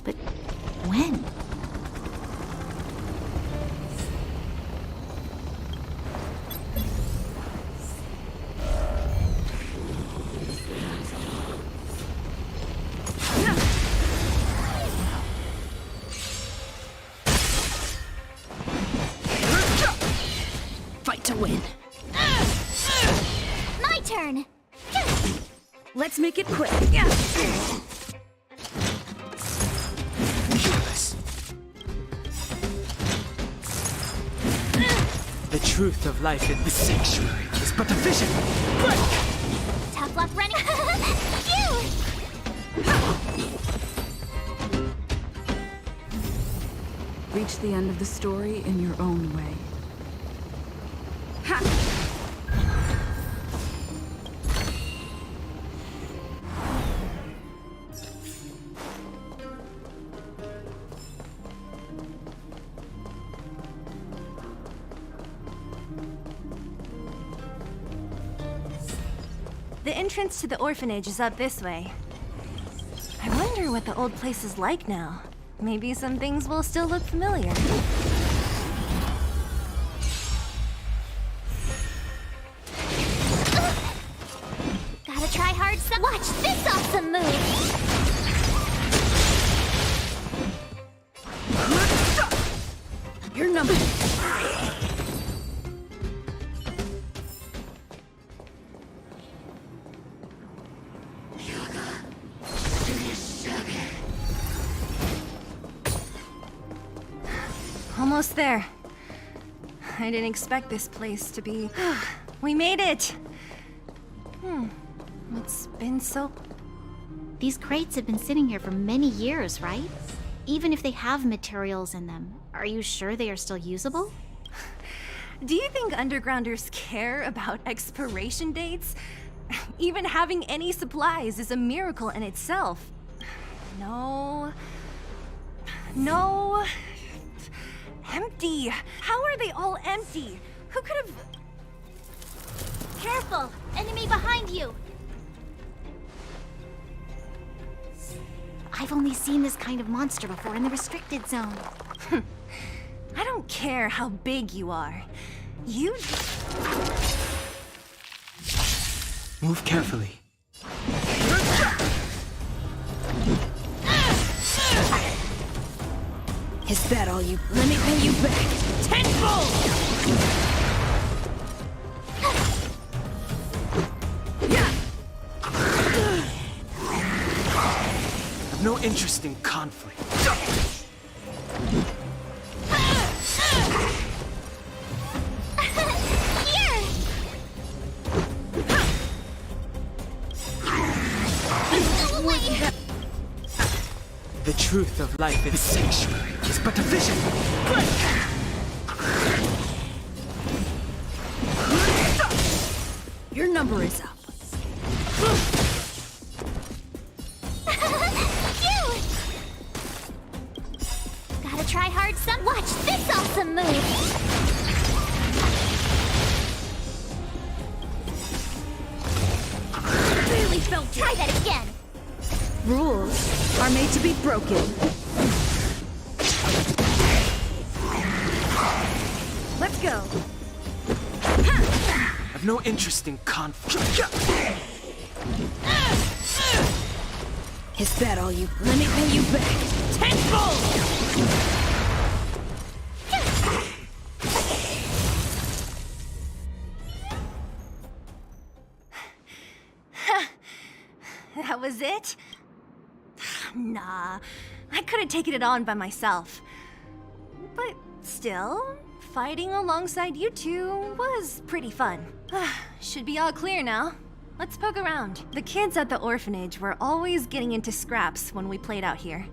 But when? Fight to win. My turn! Let's make it quick. The truth of life in this sanctuary is but a vision. Quick! Tough luck running. Phew! Reach the end of the story in your own way. The entrance to the orphanage is up this way. I wonder what the old place is like now. Maybe some things will still look familiar. Gotta try hard some. Watch this awesome move! You're number. Almost there. I didn't expect this place to be... We made it! It's been so... These crates have been sitting here for many years, right? Even if they have materials in them, are you sure they are still usable? Do you think undergrounders care about expiration dates? Even having any supplies is a miracle in itself. No... No... Empty! How are they all empty? Who could have... Careful! Enemy behind you! I've only seen this kind of monster before in the restricted zone. I don't care how big you are. You... Move carefully. Is that all you? Let me pay you back. Tenfold! I've no interest in conflict. Here! me! The truth of life is sanctuary is but a vision. Your number is up. Phew! Gotta try hard some. Watch this awesome move! Really felt it. Try that again! Rules are made to be broken. Let's go. I've no interest in conflict. Is that all you? Let me pay you back. Tenfold! That was it? Nah, I could have taken it on by myself. But still, fighting alongside you two was pretty fun. Should be all clear now. Let's poke around. The kids at the orphanage were always getting into scraps when we played out here.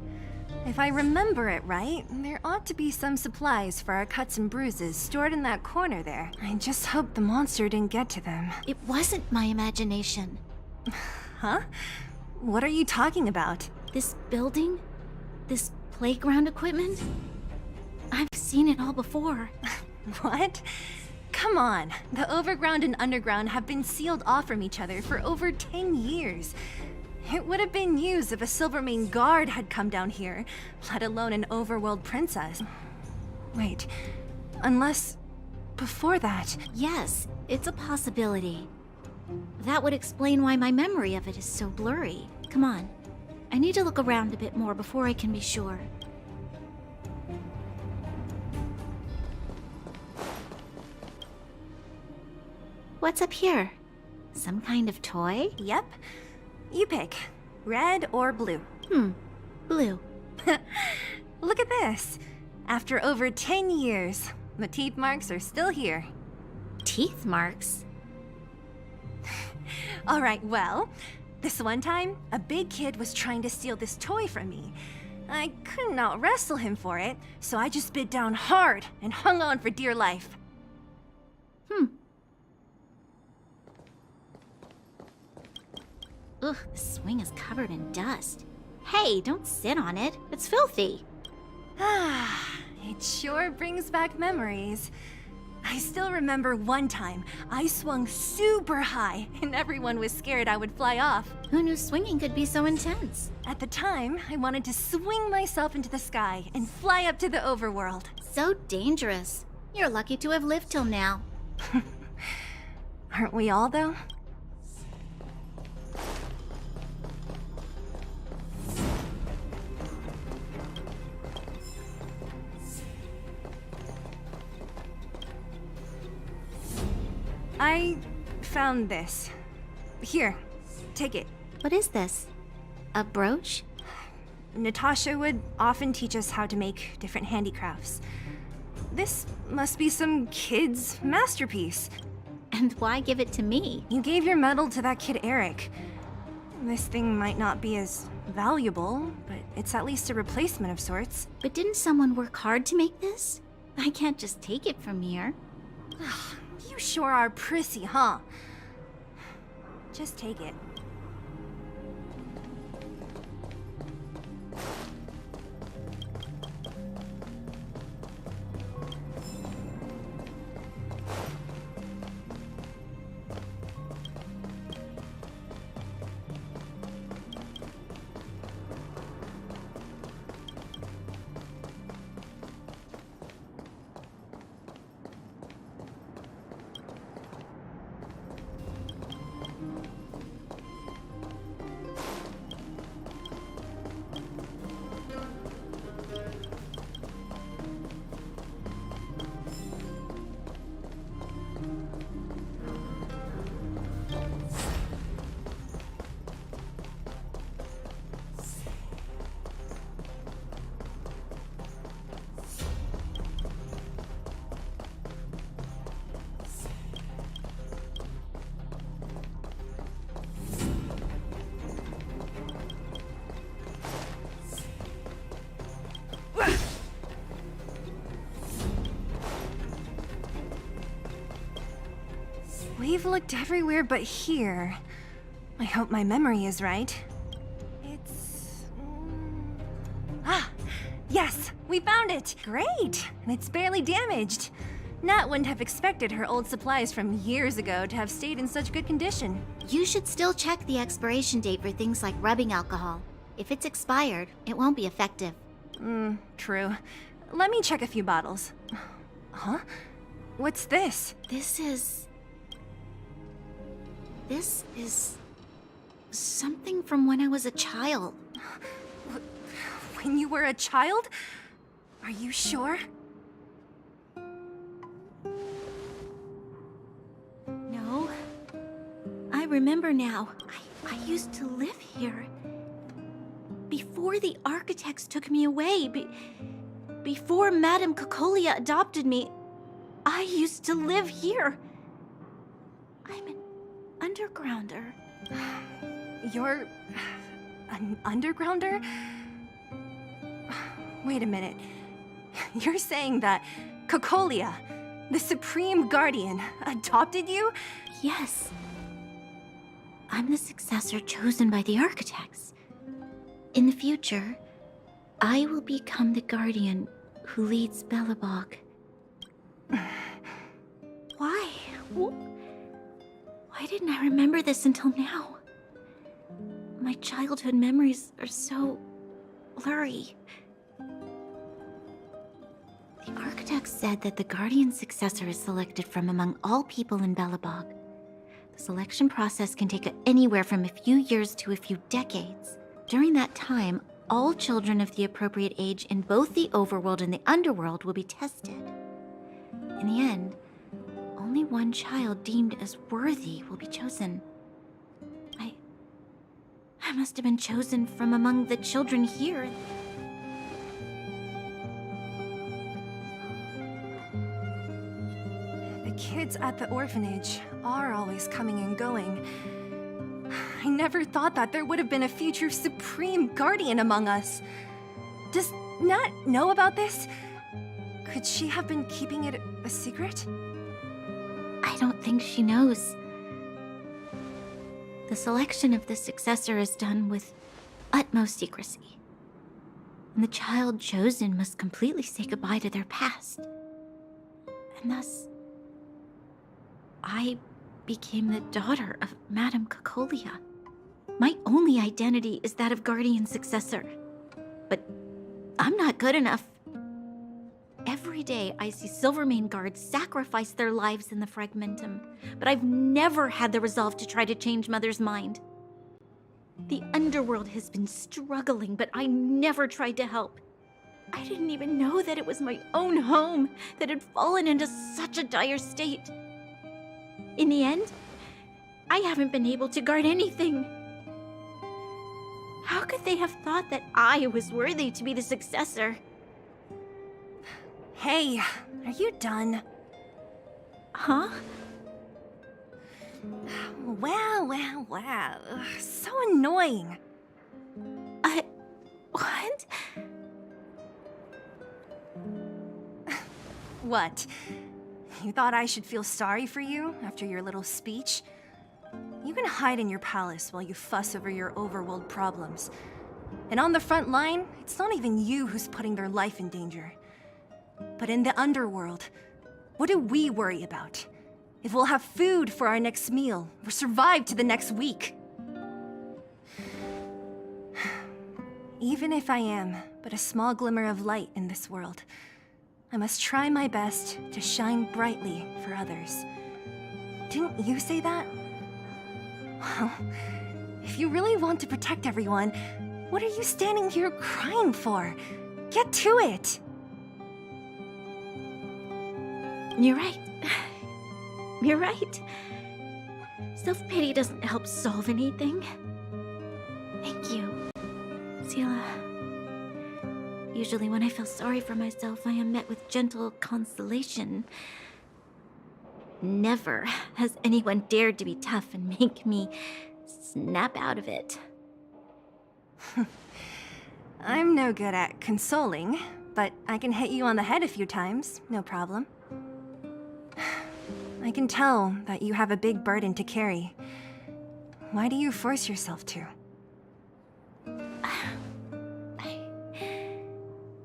If I remember it right, there ought to be some supplies for our cuts and bruises stored in that corner there. I just hope the monster didn't get to them. It wasn't my imagination. Huh? What are you talking about? This building? This playground equipment? I've seen it all before. What? Come on. The overground and underground have been sealed off from each other for over 10 years. It would have been used if a Silvermane guard had come down here, let alone an overworld princess. Wait, unless before that. Yes, it's a possibility. That would explain why my memory of it is so blurry. Come on. I need to look around a bit more before I can be sure. What's up here? Some kind of toy? Yep. You pick. Red or blue. Blue. Look at this. After over 10 years, the teeth marks are still here. Teeth marks? Alright, well, this one time, a big kid was trying to steal this toy from me. I couldn't out-wrestle him for it, so I just bit down hard and hung on for dear life. Ugh, the swing is covered in dust. Hey, don't sit on it. It's filthy. It sure brings back memories. I still remember one time I swung super high and everyone was scared I would fly off. Who knew swinging could be so intense? At the time, I wanted to swing myself into the sky and fly up to the overworld. So dangerous. You're lucky to have lived till now. Aren't we all, though? I found this. Here, take it. What is this? A brooch? Natasha would often teach us how to make different handicrafts. This must be some kid's masterpiece. And why give it to me? You gave your medal to that kid Eric. This thing might not be as valuable, but it's at least a replacement of sorts. But didn't someone work hard to make this? I can't just take it from here. You sure are prissy, huh? Just take it. We've looked everywhere but here. I hope my memory is right. It's... Ah! Yes! We found it! Great! And it's barely damaged. Nat wouldn't have expected her old supplies from years ago to have stayed in such good condition. You should still check the expiration date for things like rubbing alcohol. If it's expired, it won't be effective. True. Let me check a few bottles. Huh? What's this? This is something from when I was a child. When you were a child? Are you sure? No. I remember now. I used to live here. Before the architects took me away, before Madame Cocolia adopted me, I used to live here. I'm an undergrounder. You're... an undergrounder? Wait a minute. You're saying that Cocolia, the Supreme Guardian, adopted you? Yes. I'm the successor chosen by the architects. In the future, I will become the guardian who leads Belobog. Why? Why didn't I remember this until now? My childhood memories are so blurry. The architects said that the guardian successor is selected from among all people in Belobog. The selection process can take anywhere from a few years to a few decades. During that time, all children of the appropriate age in both the overworld and the underworld will be tested. In the end, only one child deemed as worthy will be chosen. I must have been chosen from among the children here. The kids at the orphanage are always coming and going. I never thought that there would have been a future Supreme Guardian among us. Does Nat know about this? Could she have been keeping it a secret? I don't think she knows. The selection of the successor is done with utmost secrecy. And the child chosen must completely say goodbye to their past. And thus, I became the daughter of Madame Cocolia. My only identity is that of guardian successor. But I'm not good enough. Every day I see Silvermane guards sacrifice their lives in the Fragmentum, but I've never had the resolve to try to change Mother's mind. The underworld has been struggling, but I never tried to help. I didn't even know that it was my own home that had fallen into such a dire state. In the end, I haven't been able to guard anything. How could they have thought that I was worthy to be the successor? Hey, are you done? Huh? Wow. So annoying. What? What? You thought I should feel sorry for you after your little speech? You can hide in your palace while you fuss over your overworld problems. And on the front line, it's not even you who's putting their life in danger. But in the underworld, what do we worry about? If we'll have food for our next meal, or survive to the next week. Even if I am but a small glimmer of light in this world, I must try my best to shine brightly for others. Didn't you say that? Well, if you really want to protect everyone, what are you standing here crying for? Get to it! You're right. You're right. Self-pity doesn't help solve anything. Thank you, Zila. Usually when I feel sorry for myself, I am met with gentle consolation. Never has anyone dared to be tough and make me snap out of it. I'm no good at consoling, but I can hit you on the head a few times, no problem. I can tell that you have a big burden to carry. Why do you force yourself to?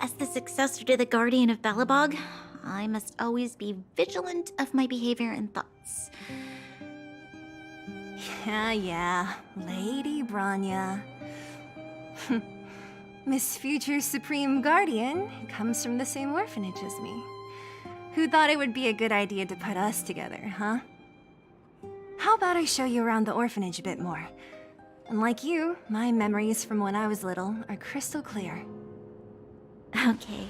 As the successor to the Guardian of Belobog, I must always be vigilant of my behavior and thoughts. Yeah, Lady Branya. Miss Future Supreme Guardian comes from the same orphanage as me. Who thought it would be a good idea to put us together, huh? How about I show you around the orphanage a bit more? Unlike you, my memories from when I was little are crystal clear. Okay.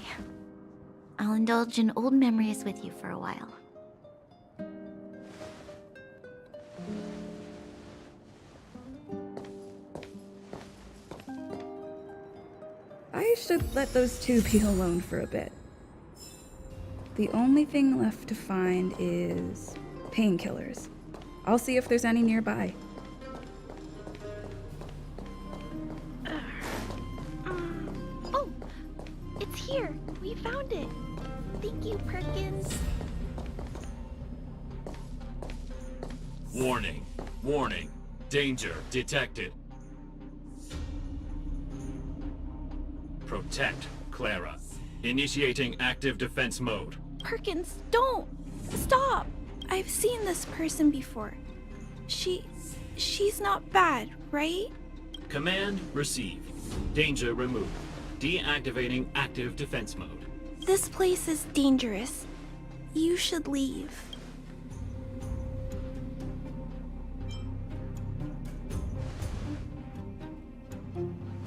I'll indulge in old memories with you for a while. I should let those two be alone for a bit. The only thing left to find is painkillers. I'll see if there's any nearby. Oh, it's here. We found it. Thank you, Perkins. Warning. Warning. Danger detected. Protect Clara. Initiating active defense mode. Perkins, don't! Stop! I've seen this person before. She's not bad, right? Command received. Danger removed. Deactivating active defense mode. This place is dangerous. You should leave.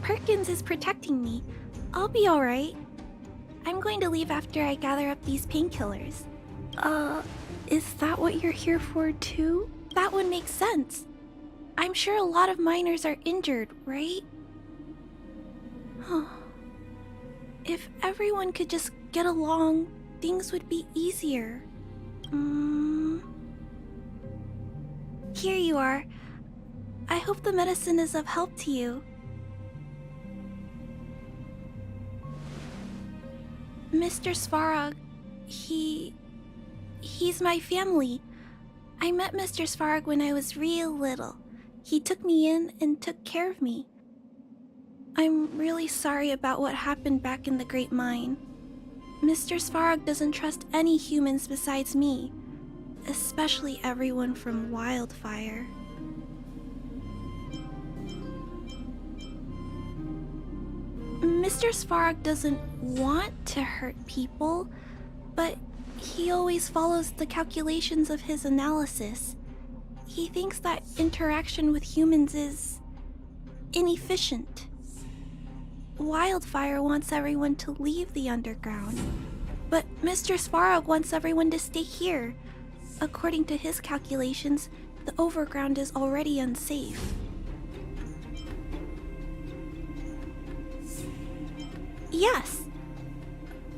Perkins is protecting me. I'll be alright. I'm going to leave after I gather up these painkillers. Is that what you're here for too? That would make sense. I'm sure a lot of miners are injured, right? If everyone could just get along, things would be easier. Here you are. I hope the medicine is of help to you. Mr. Svarog, he's my family. I met Mr. Svarog when I was real little. He took me in and took care of me. I'm really sorry about what happened back in the Great Mine. Mr. Svarog doesn't trust any humans besides me, especially everyone from Wildfire. Mr. Svarog doesn't want to hurt people, but he always follows the calculations of his analysis. He thinks that interaction with humans is inefficient. Wildfire wants everyone to leave the underground, but Mr. Svarog wants everyone to stay here. According to his calculations, the overground is already unsafe. Yes.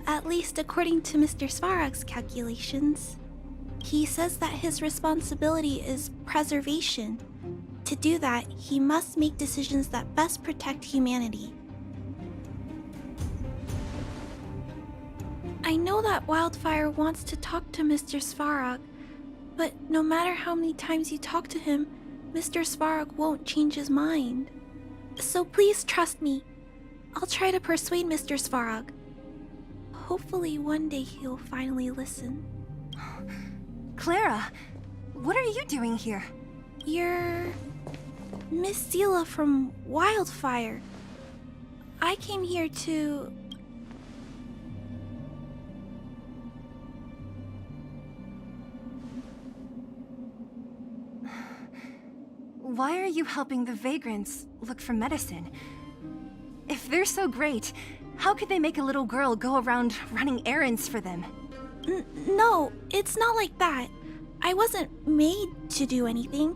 At least according to Mr. Svarog's calculations. He says that his responsibility is preservation. To do that, he must make decisions that best protect humanity. I know that Wildfire wants to talk to Mr. Svarog, but no matter how many times you talk to him, Mr. Svarog won't change his mind. So please trust me. I'll try to persuade Mr. Svarog. Hopefully one day he'll finally listen. Clara, what are you doing here? You're Miss Zila from Wildfire. I came here to... Why are you helping the vagrants look for medicine? If they're so great, how could they make a little girl go around running errands for them? No, it's not like that. I wasn't made to do anything.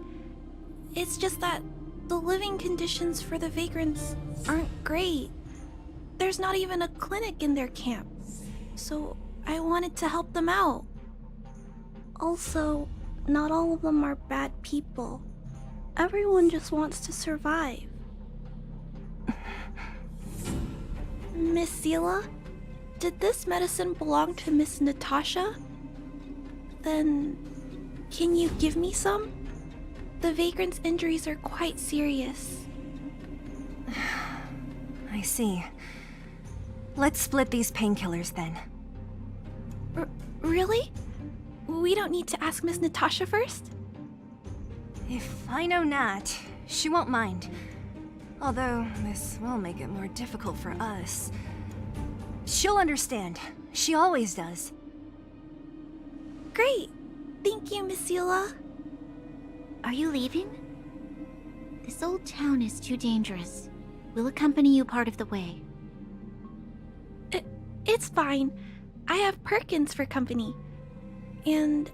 It's just that the living conditions for the vagrants aren't great. There's not even a clinic in their camp. So I wanted to help them out. Also, not all of them are bad people. Everyone just wants to survive. Miss Zila, did this medicine belong to Miss Natasha? Then Can you give me some? The vagrant's injuries are quite serious. I see. Let's split these painkillers then. Really? We don't need to ask Miss Natasha first? If I know Nat, she won't mind. Although, this will make it more difficult for us. She'll understand. She always does. Great. Thank you, Miss Zila. Are you leaving? This old town is too dangerous. We'll accompany you part of the way. It's fine. I have Perkins for company. And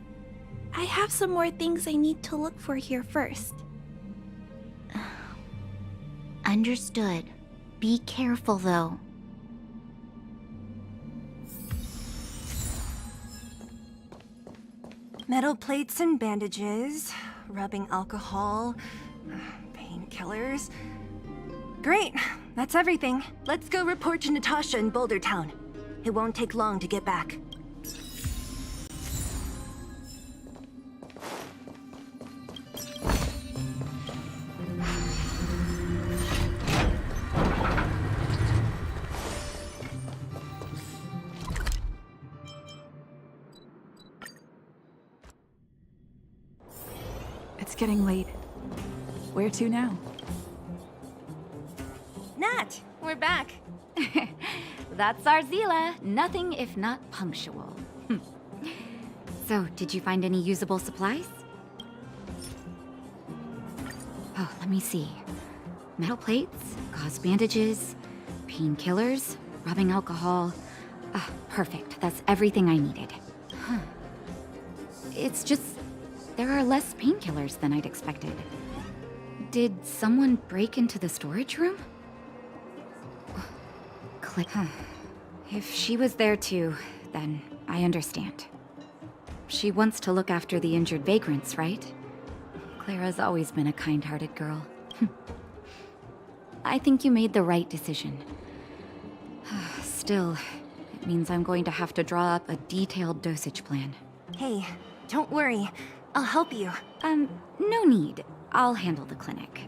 I have some more things I need to look for here first. Understood. Be careful, though. Metal plates and bandages, rubbing alcohol, painkillers. Great, that's everything. Let's go report to Natasha in Boulder Town. It won't take long to get back. It's getting late. Where to now? Nat, we're back. That's our Zila. Nothing if not punctual. So, did you find any usable supplies? Oh, let me see. Metal plates, gauze bandages, painkillers, rubbing alcohol. Ah, perfect. That's everything I needed. Huh. It's just, there are less painkillers than I'd expected. Did someone break into the storage room? Click. If she was there too, then I understand. She wants to look after the injured vagrants, right? Clara's always been a kind-hearted girl. I think you made the right decision. Still, it means I'm going to have to draw up a detailed dosage plan. Hey, don't worry. I'll help you. No need. I'll handle the clinic.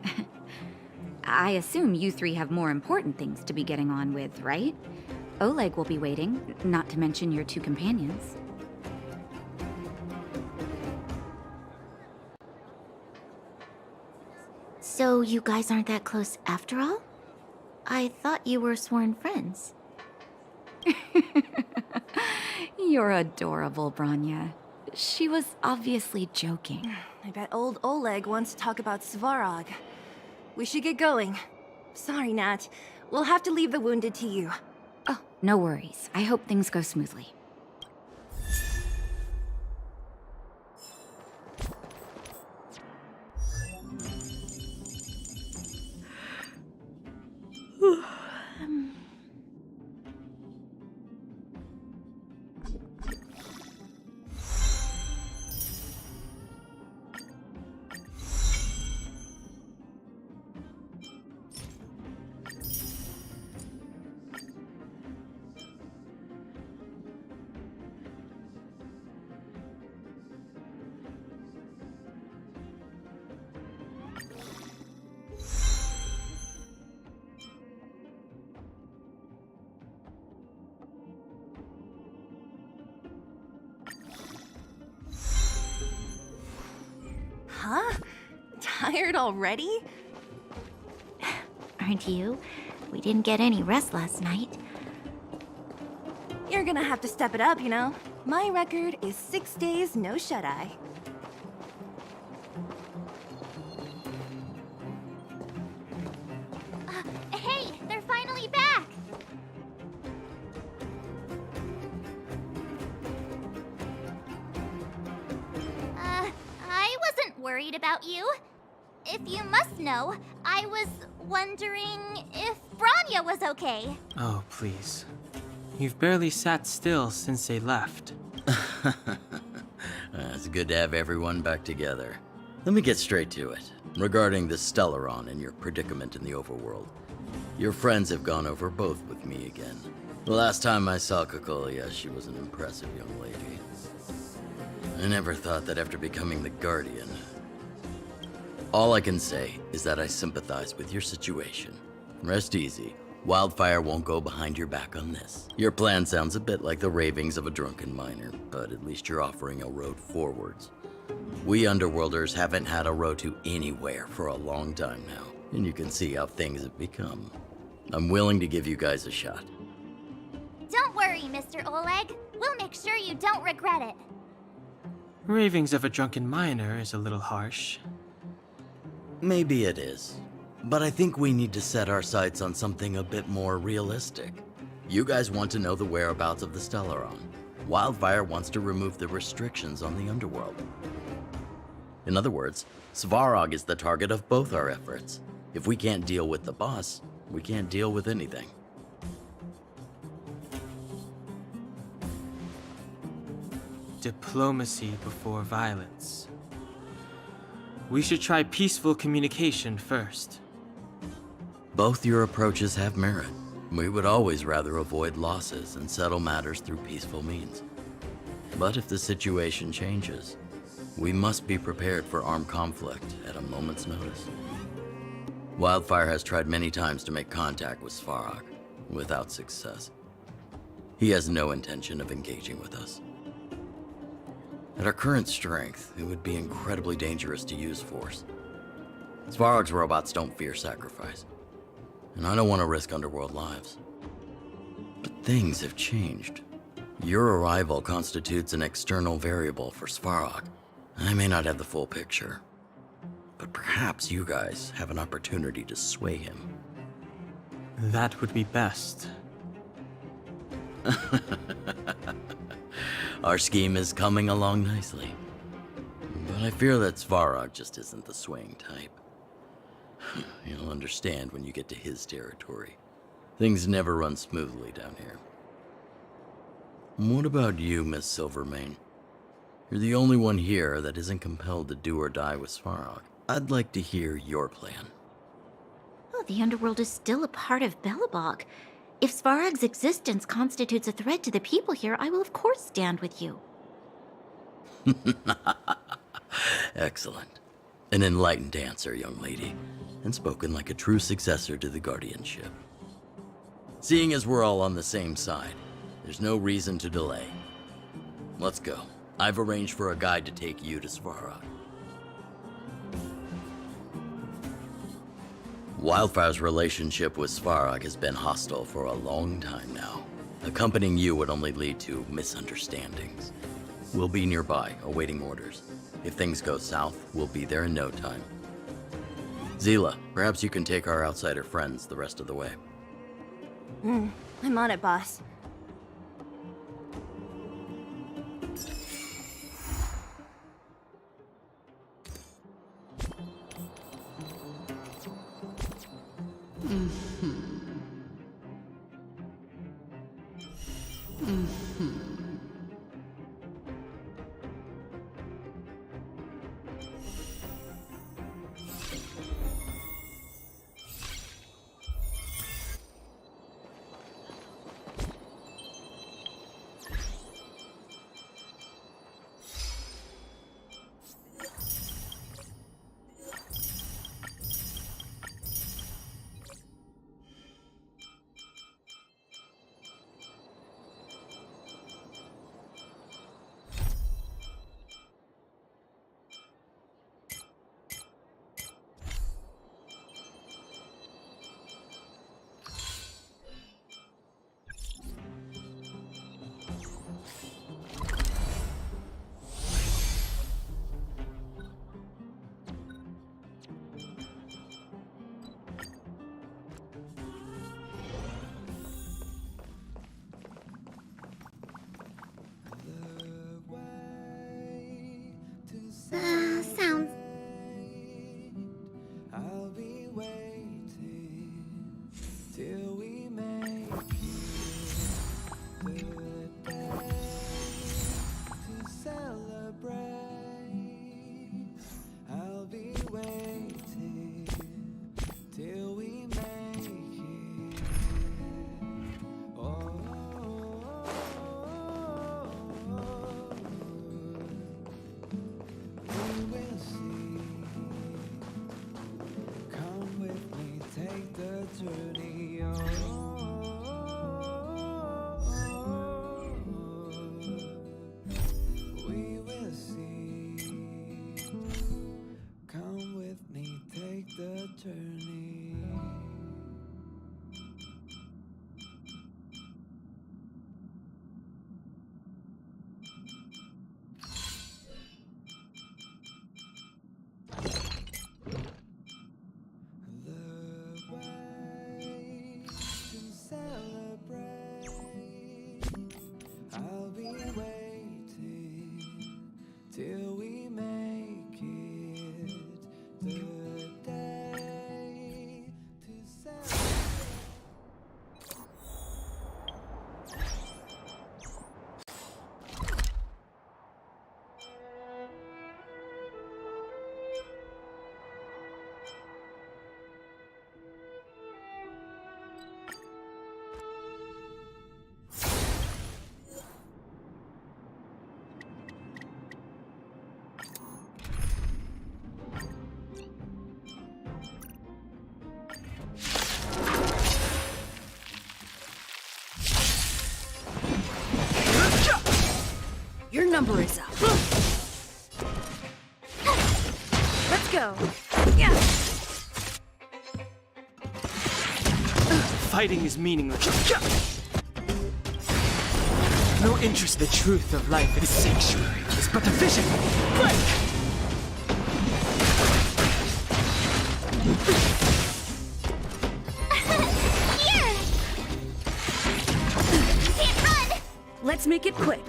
I assume you three have more important things to be getting on with, right? Oleg will be waiting, not to mention your two companions. So you guys aren't that close after all? I thought you were sworn friends. You're adorable, Branya. She was obviously joking. I bet old Oleg wants to talk about Svarog. We should get going. Sorry, Nat. We'll have to leave the wounded to you. Oh, no worries. I hope things go smoothly. Huh? Tired already? Aren't you? We didn't get any rest last night. You're gonna have to step it up, you know? My record is 6 days, no shut-eye. Hey, they're finally back! I wasn't worried about you. If you must know, I was wondering if Branya was okay. Oh, please. You've barely sat still since they left. It's good to have everyone back together. Let me get straight to it. Regarding the Stellaron and your predicament in the overworld, your friends have gone over both with me again. The last time I saw Kokolia, she was an impressive young lady. I never thought that after becoming the Guardian. All I can say is that I sympathize with your situation. Rest easy. Wildfire won't go behind your back on this. Your plan sounds a bit like the ravings of a drunken miner, but at least you're offering a road forwards. We Underworlders haven't had a road to anywhere for a long time now, and you can see how things have become. I'm willing to give you guys a shot. Don't worry, Mr. Oleg. We'll make sure you don't regret it. Ravings of a drunken miner is a little harsh. Maybe it is, but I think we need to set our sights on something a bit more realistic. You guys want to know the whereabouts of the Stellaron. Wildfire wants to remove the restrictions on the Underworld. In other words, Svarog is the target of both our efforts. If we can't deal with the boss, we can't deal with anything. Diplomacy before violence. We should try peaceful communication first. Both your approaches have merit. We would always rather avoid losses and settle matters through peaceful means. But if the situation changes, we must be prepared for armed conflict at a moment's notice. Wildfire has tried many times to make contact with Svarog, without success. He has no intention of engaging with us. At our current strength, it would be incredibly dangerous to use force. Svarog's robots don't fear sacrifice, and I don't want to risk Underworld lives. But things have changed. Your arrival constitutes an external variable for Svarog. I may not have the full picture, but perhaps you guys have an opportunity to sway him. That would be best. Our scheme is coming along nicely, but I fear that Svarog just isn't the swaying type. You'll understand when you get to his territory. Things never run smoothly down here. What about you, Miss Silvermane? You're the only one here that isn't compelled to do or die with Svarog. I'd like to hear your plan. Oh, the Underworld is still a part of Belobog. If Svarog's existence constitutes a threat to the people here, I will of course stand with you. Excellent. An enlightened answer, young lady, and spoken like a true successor to the guardianship. Seeing as we're all on the same side, there's no reason to delay. Let's go. I've arranged for a guide to take you to Svarog. Wildfire's relationship with Svarog has been hostile for a long time now. Accompanying you would only lead to misunderstandings. We'll be nearby, awaiting orders. If things go south, we'll be there in no time. Zila, perhaps you can take our outsider friends the rest of the way. I'm on it, boss. Sounds... I'll be waiting till we make it the day to celebrate. I'll be waiting till we make it. Oh, turning. The way to celebrate. I'll be waiting till we make it the day to celebrate. Your number is up. Let's go. Yeah. Fighting is meaningless. No interest. The truth of life is sanctuary. It's but a vision. Here! Can't run! Let's make it quick.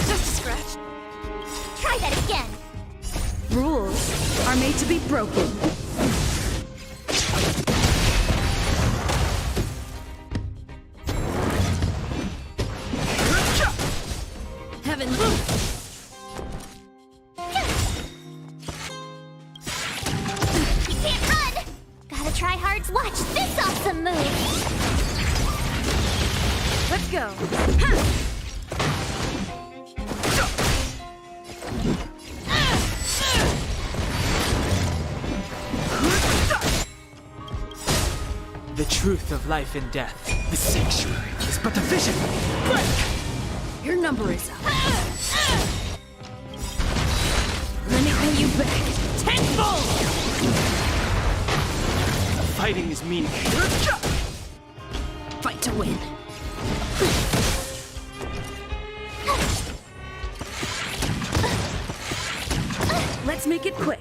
Just a scratch. Try that again. Rules are made to be broken. Heaven. You can't run! Gotta try hard to watch this awesome move! Let's go. The truth of life and death. The sanctuary is but a vision. Your number is up. Let me pay you back. Tenfold! Fighting is meaningless. Fight to win. Let's make it quick.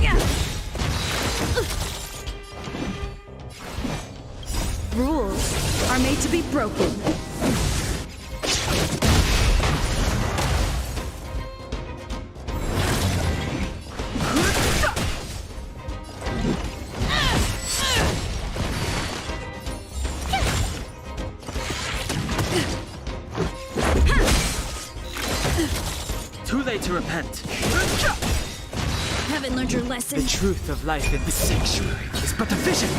Yeah. Rules are made to be broken. Too late to repent. Haven't learned your lesson. The truth of life in the sanctuary is but a vision.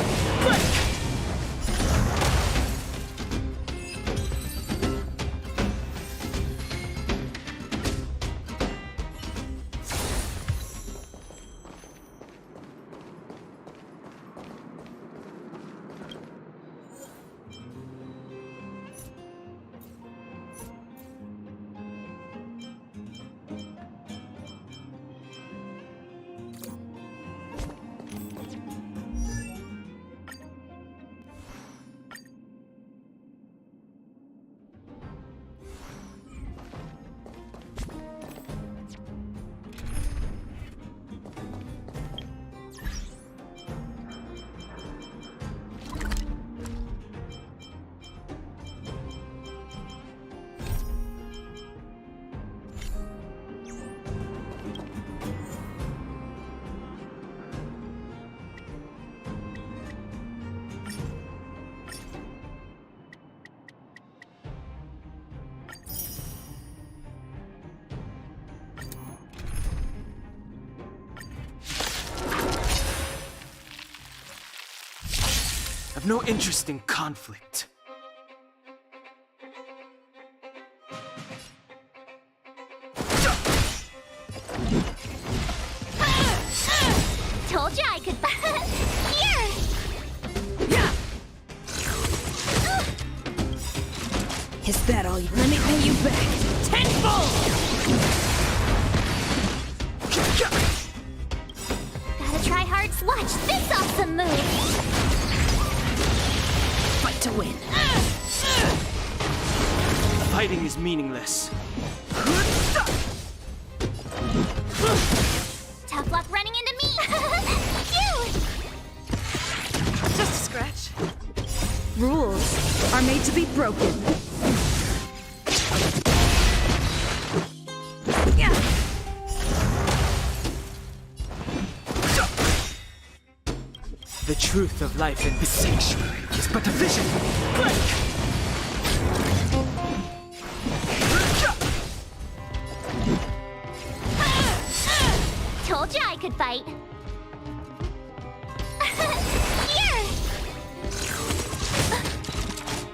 I've no interest in conflict. Told you I could. Here! Is that all you? Let me pay you back. Tenfold! Gotta try hard hards! Watch this awesome move! Fight to win. Fighting is meaningless. Tough luck running into me! Phew! Just a scratch. Rules are made to be broken. Yeah. The truth of life in this sanctuary is but a vision. Break! Told you I could fight. Here!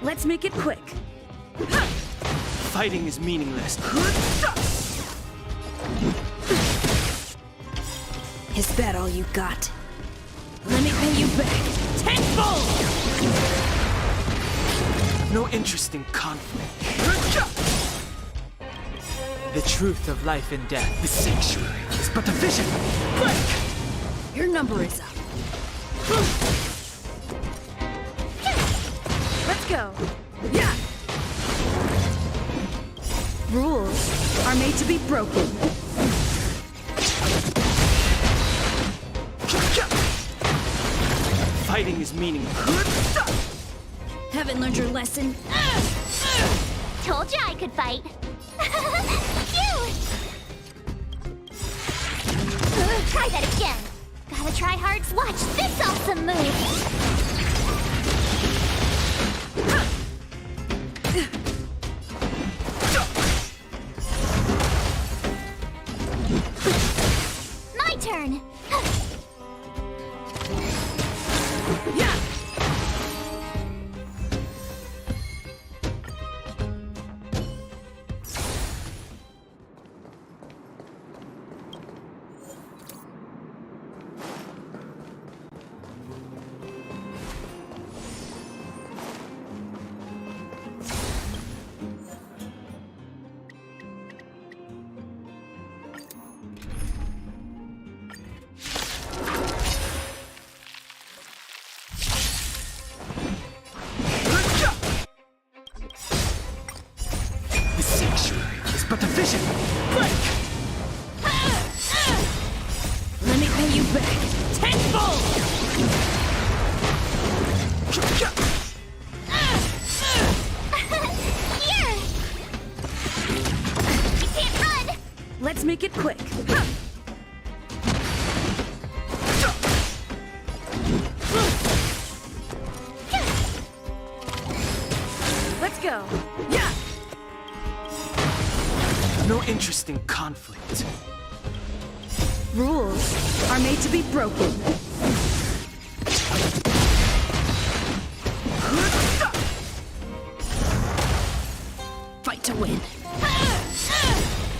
Let's make it quick. Fighting is meaningless. Is that all you got? Let me pay you back tenfold! No interest in conflict. The truth of life and death. The sanctuary is but a vision. Break! Your number is up. Let's go. Yeah. Rules are made to be broken. Fighting is meaningless. Haven't learned your lesson? Told you I could fight. Phew! Try that again. Gotta try hard. Watch this awesome move. My turn. Yeah. The sanctuary is but a vision. Break! Let me pay you back tenfold! Here! You can't run! Let's make it quick. Let's go. Yeah. No interest in conflict. Rules are made to be broken. Fight to win.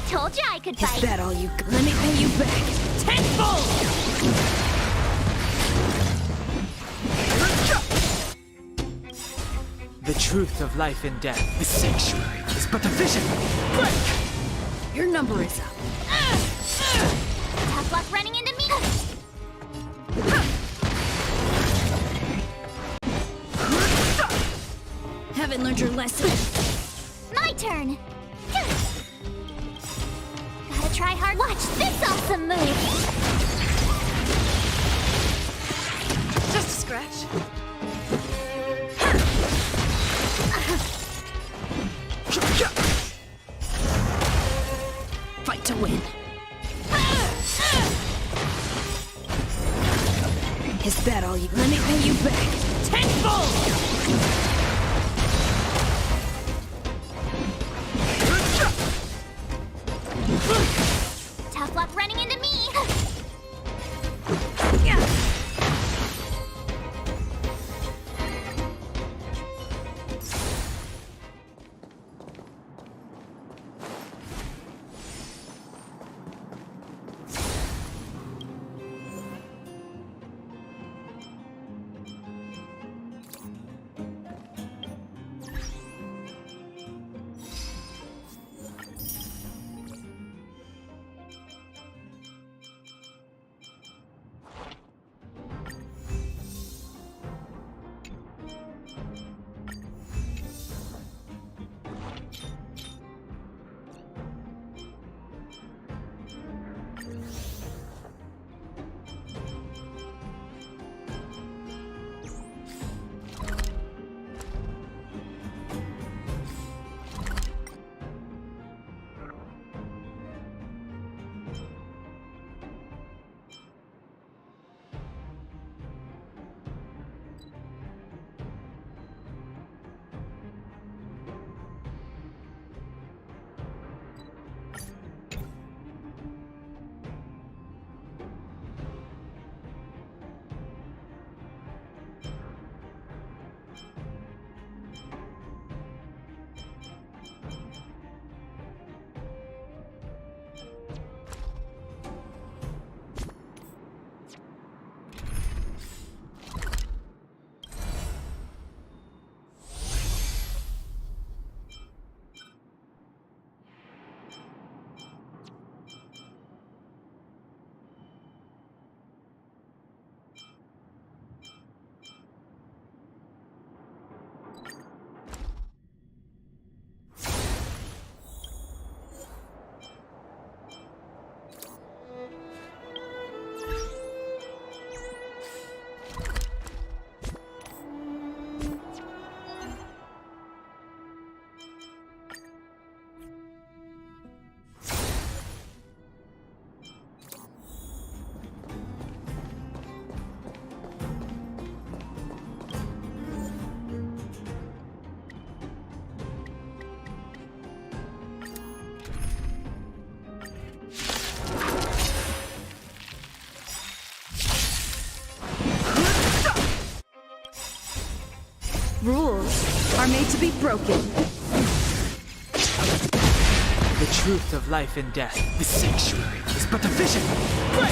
Told you I could Is fight. that all you got? Let me pay you back tenfold! The truth of life and death. The sanctuary is but a vision. Break! Your number is up. Tough luck running into me. Haven't learned your lesson? My turn. Gotta try hard. Watch this awesome move. Just a scratch. Fight to win. Is that all you? Let me pay you back tenfold! Tough luck running into me. Yeah. Rules are made to be broken. The truth of life and death. The sanctuary is but a vision. Break!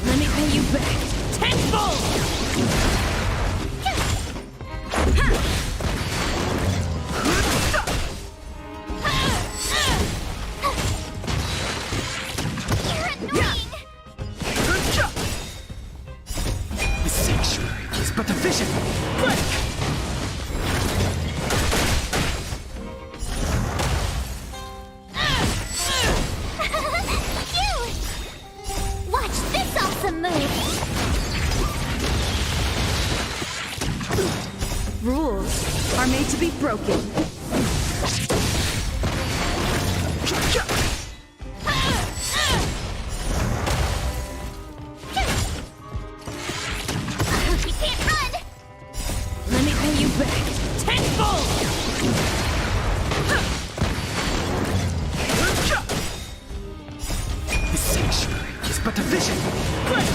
Let me pay you back tenfold! The sanctuary is but a vision. Break! Phew! Watch this awesome move! Rules are made to be broken. You can't run! Let me pay you back tenfold! The sanctuary is but a vision. Break!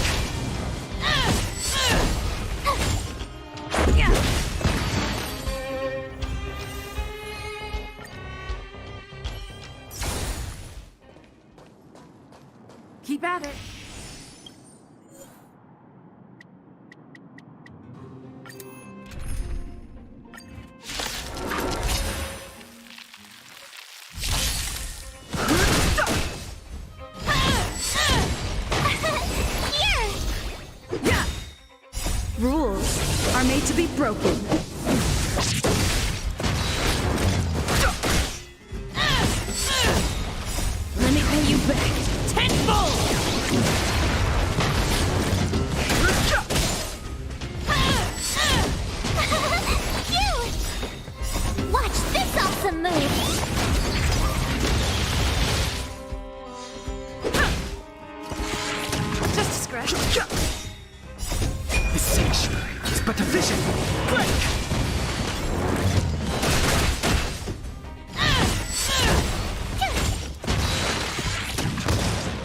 Keep at it. Here! Yeah! Rules are made to be broken. Let me pay you back tenfold! Phew! Watch this awesome move! Just a scratch. The sanctuary is but a vision. Break!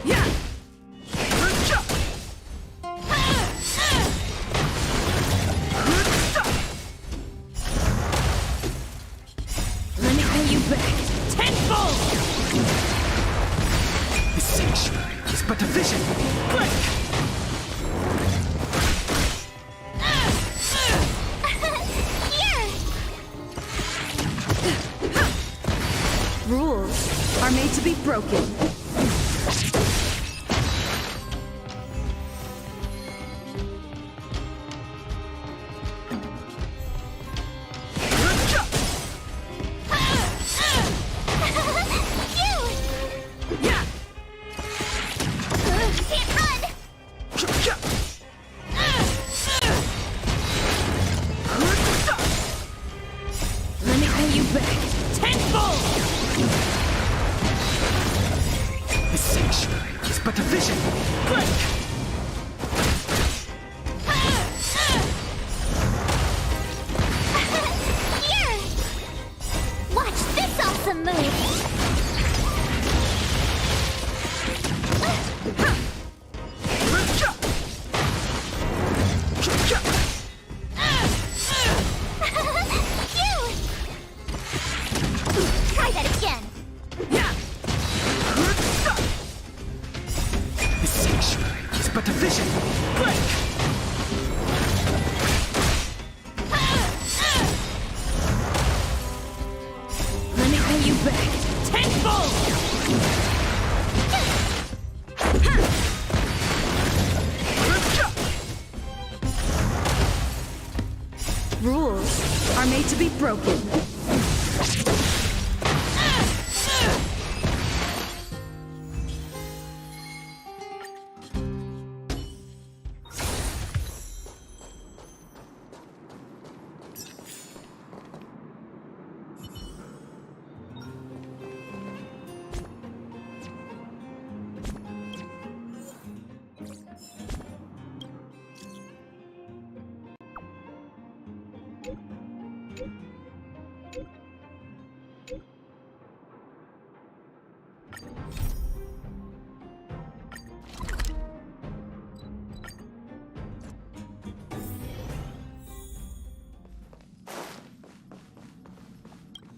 Yeah! Let me pay you back tenfold! The sanctuary is but a vision. Break! Here! Rules are made to be broken. Phew! Yeah! You can't run! Let me pay you back tenfold! The sanctuary is but a vision. Break! Here! Watch this awesome move! Phew! Try that again! Yeah! The sanctuary is but a vision. Break! Let me pay you back tenfold! Rules are made to be broken.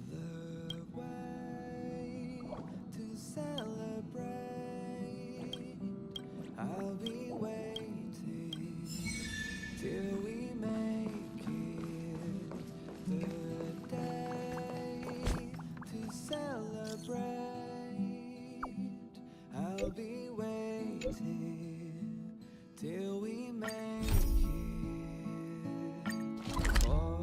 The way to celebrate. I'll be waiting till we make it the day to celebrate. I'll be waiting till we make it. Oh.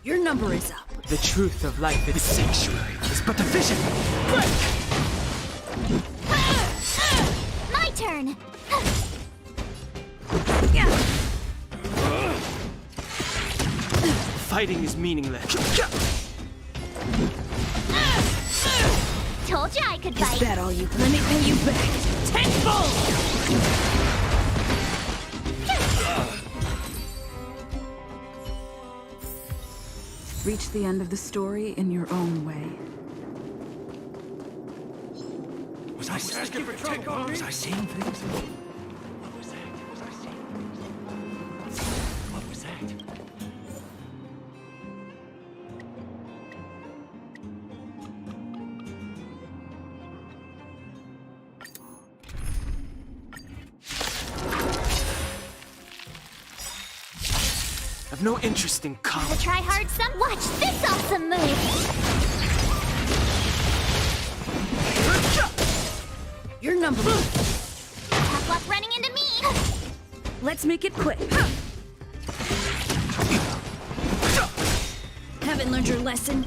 Your number is up. The truth of life is sanctuary is but a vision. Break! My turn! Fighting is meaningless. Told you I could Is bite. that all you? Let me pay you back. Tenfold! Reach the end of the story in your own way. Was I asking for trouble? Was I seeing things? What was that? Was I seeing things? What was that? I've no interest in To college. try hard some. Watch this awesome move! Your number. Tough luck running into me! Let's make it quick. Haven't learned your lesson?